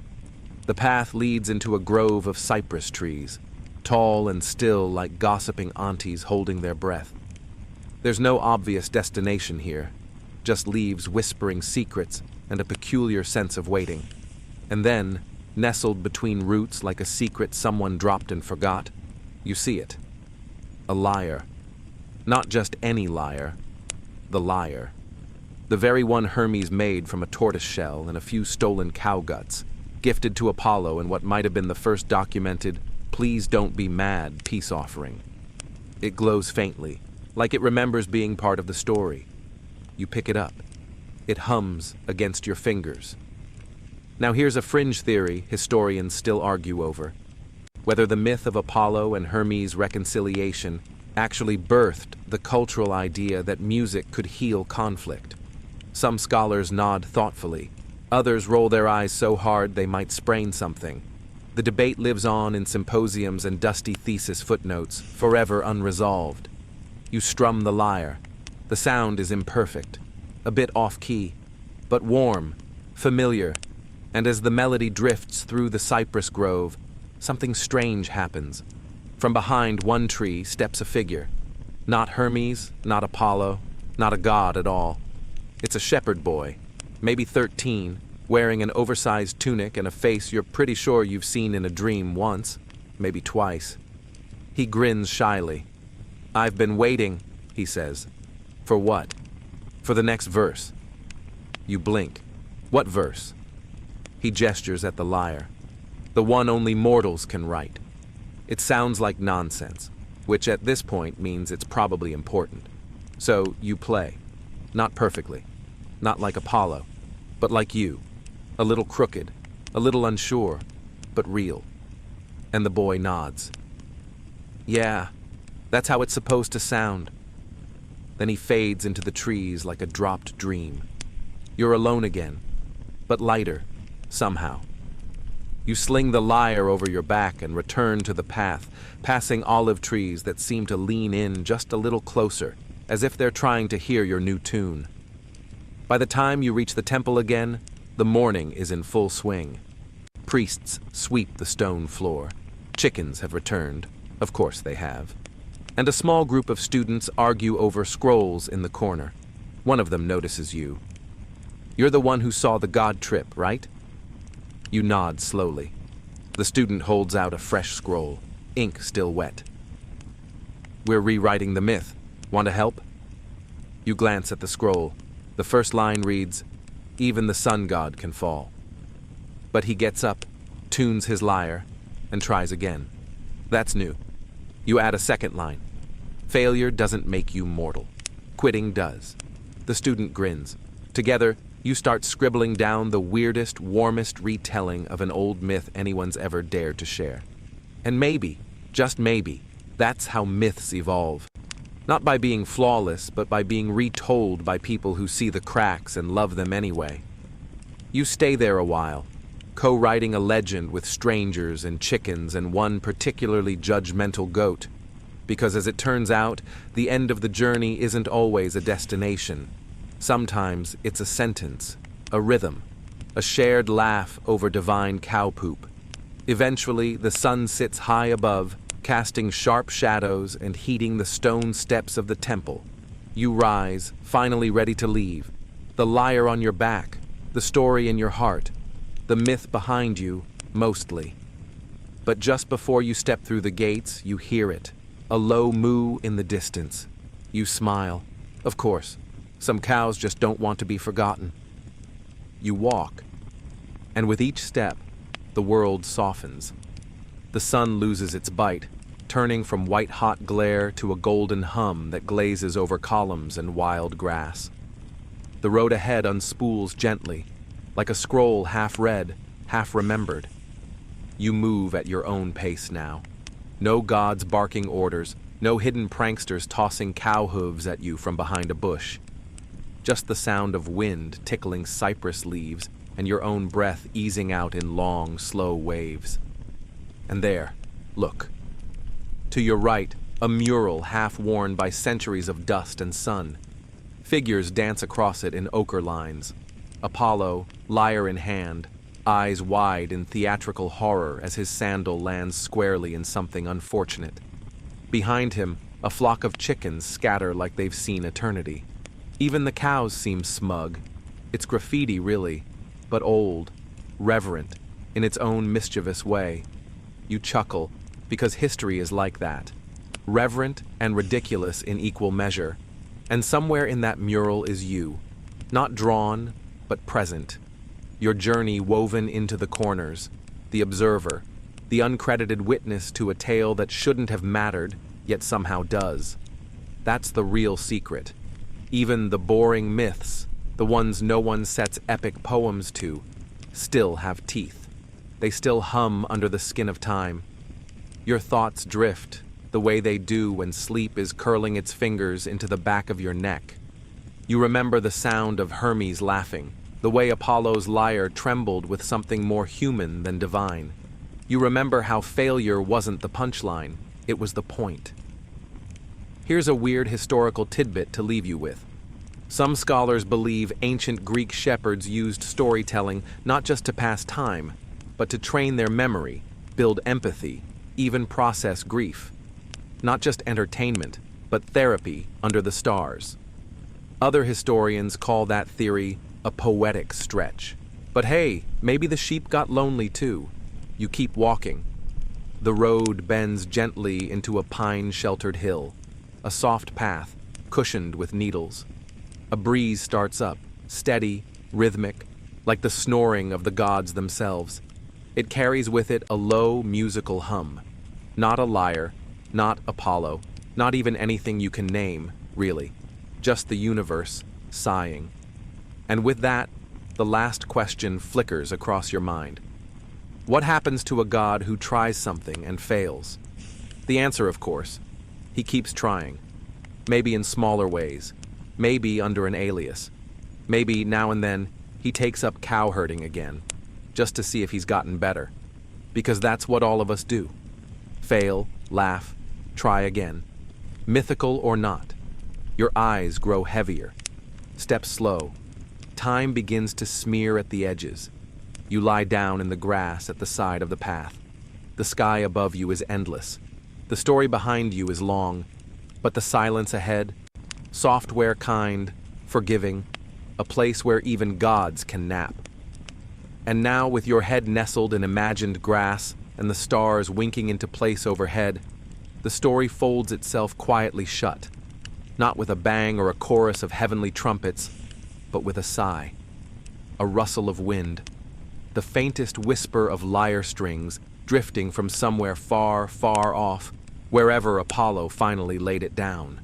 The path leads into a grove of cypress trees, tall and still like gossiping aunties holding their breath. There's no obvious destination here, just leaves whispering secrets and a peculiar sense of waiting. And then, nestled between roots like a secret someone dropped and forgot, you see it. A lyre. Not just any lyre, the lyre. The very one Hermes made from a tortoise shell and a few stolen cow guts, gifted to Apollo in what might have been the first documented "please don't be mad" peace offering. It glows faintly, like it remembers being part of the story. You pick it up. It hums against your fingers. Now here's a fringe theory historians still argue over. Whether the myth of Apollo and Hermes' reconciliation actually birthed the cultural idea that music could heal conflict. Some scholars nod thoughtfully. Others roll their eyes so hard they might sprain something. The debate lives on in symposiums and dusty thesis footnotes, forever unresolved. You strum the lyre. The sound is imperfect, a bit off-key, but warm, familiar, and as the melody drifts through the cypress grove, something strange happens. From behind one tree steps a figure. Not Hermes, not Apollo, not a god at all. It's a shepherd boy, maybe 13, wearing an oversized tunic and a face you're pretty sure you've seen in a dream once, maybe twice. He grins shyly. "I've been waiting," he says. "For what?" "For the next verse." You blink. "What verse?" He gestures at the lyre. "The one only mortals can write." It sounds like nonsense, which at this point means it's probably important. So you play. Not perfectly. Not like Apollo, but like you. A little crooked, a little unsure, but real. And the boy nods. "Yeah, that's how it's supposed to sound." Then he fades into the trees like a dropped dream. You're alone again, but lighter, somehow. You sling the lyre over your back and return to the path, passing olive trees that seem to lean in just a little closer, as if they're trying to hear your new tune. By the time you reach the temple again, the morning is in full swing. Priests sweep the stone floor. Chickens have returned. Of course they have. And a small group of students argue over scrolls in the corner. One of them notices you. "You're the one who saw the god trip, right?" You nod slowly. The student holds out a fresh scroll, ink still wet. "We're rewriting the myth. Want to help?" You glance at the scroll. The first line reads, "Even the sun god can fall." But he gets up, tunes his lyre, and tries again. That's new. You add a second line. "Failure doesn't make you mortal. Quitting does." The student grins. Together, you start scribbling down the weirdest, warmest retelling of an old myth anyone's ever dared to share. And maybe, just maybe, that's how myths evolve. Not by being flawless, but by being retold by people who see the cracks and love them anyway. You stay there a while, co-writing a legend with strangers and chickens and one particularly judgmental goat. Because as it turns out, the end of the journey isn't always a destination. Sometimes it's a sentence, a rhythm, a shared laugh over divine cow poop. Eventually, the sun sits high above, casting sharp shadows and heating the stone steps of the temple. You rise, finally ready to leave. The lyre on your back, the story in your heart, the myth behind you, mostly. But just before you step through the gates, you hear it, a low moo in the distance. You smile. Of course, some cows just don't want to be forgotten. You walk, and with each step, the world softens. The sun loses its bite, turning from white-hot glare to a golden hum that glazes over columns and wild grass. The road ahead unspools gently, like a scroll half read, half remembered. You move at your own pace now. No gods barking orders, no hidden pranksters tossing cow hooves at you from behind a bush. Just the sound of wind tickling cypress leaves and your own breath easing out in long, slow waves. And there, look. To your right, a mural half worn by centuries of dust and sun. Figures dance across it in ochre lines. Apollo, lyre in hand, eyes wide in theatrical horror as his sandal lands squarely in something unfortunate. Behind him, a flock of chickens scatter like they've seen eternity. Even the cows seem smug. It's graffiti, really, but old, reverent, in its own mischievous way. You chuckle, because history is like that. Reverent and ridiculous in equal measure. And somewhere in that mural is you. Not drawn, but present. Your journey woven into the corners. The observer. The uncredited witness to a tale that shouldn't have mattered, yet somehow does. That's the real secret. Even the boring myths, the ones no one sets epic poems to, still have teeth. They still hum under the skin of time. Your thoughts drift, the way they do when sleep is curling its fingers into the back of your neck. You remember the sound of Hermes laughing, the way Apollo's lyre trembled with something more human than divine. You remember how failure wasn't the punchline, it was the point. Here's a weird historical tidbit to leave you with. Some scholars believe ancient Greek shepherds used storytelling not just to pass time, but to train their memory, build empathy, even process grief. Not just entertainment, but therapy under the stars. Other historians call that theory a poetic stretch. But hey, maybe the sheep got lonely too. You keep walking. The road bends gently into a pine-sheltered hill, a soft path, cushioned with needles. A breeze starts up, steady, rhythmic, like the snoring of the gods themselves. It carries with it a low musical hum. Not a lyre, not Apollo, not even anything you can name, really. Just the universe, sighing. And with that, the last question flickers across your mind. What happens to a god who tries something and fails? The answer, of course, he keeps trying. Maybe in smaller ways. Maybe under an alias. Maybe now and then he takes up cow herding again, just to see if he's gotten better. Because that's what all of us do. Fail, laugh, try again. Mythical or not. Your eyes grow heavier. Step slow. Time begins to smear at the edges. You lie down in the grass at the side of the path. The sky above you is endless. The story behind you is long, but the silence ahead, software kind, forgiving, a place where even gods can nap. And now, with your head nestled in imagined grass and the stars winking into place overhead, the story folds itself quietly shut, not with a bang or a chorus of heavenly trumpets, but with a sigh, a rustle of wind, the faintest whisper of lyre strings drifting from somewhere far, far off, wherever Apollo finally laid it down.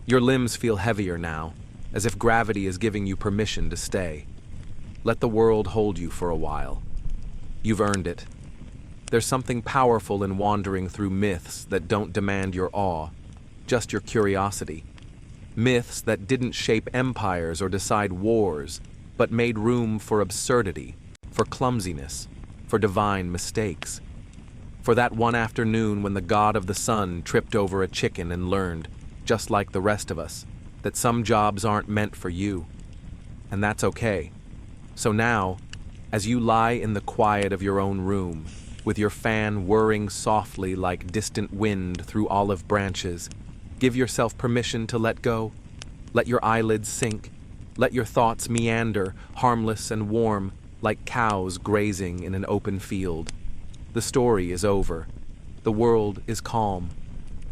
Your limbs feel heavier now, as if gravity is giving you permission to stay. Let the world hold you for a while. You've earned it. There's something powerful in wandering through myths that don't demand your awe, just your curiosity. Myths that didn't shape empires or decide wars, but made room for absurdity, for clumsiness, for divine mistakes. For that one afternoon when the god of the sun tripped over a chicken and learned, just like the rest of us, that some jobs aren't meant for you. And that's okay. So now, as you lie in the quiet of your own room, with your fan whirring softly like distant wind through olive branches. Give yourself permission to let go. Let your eyelids sink. Let your thoughts meander, harmless and warm, like cows grazing in an open field. The story is over. The world is calm.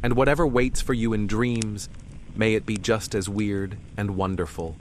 And whatever waits for you in dreams, may it be just as weird and wonderful.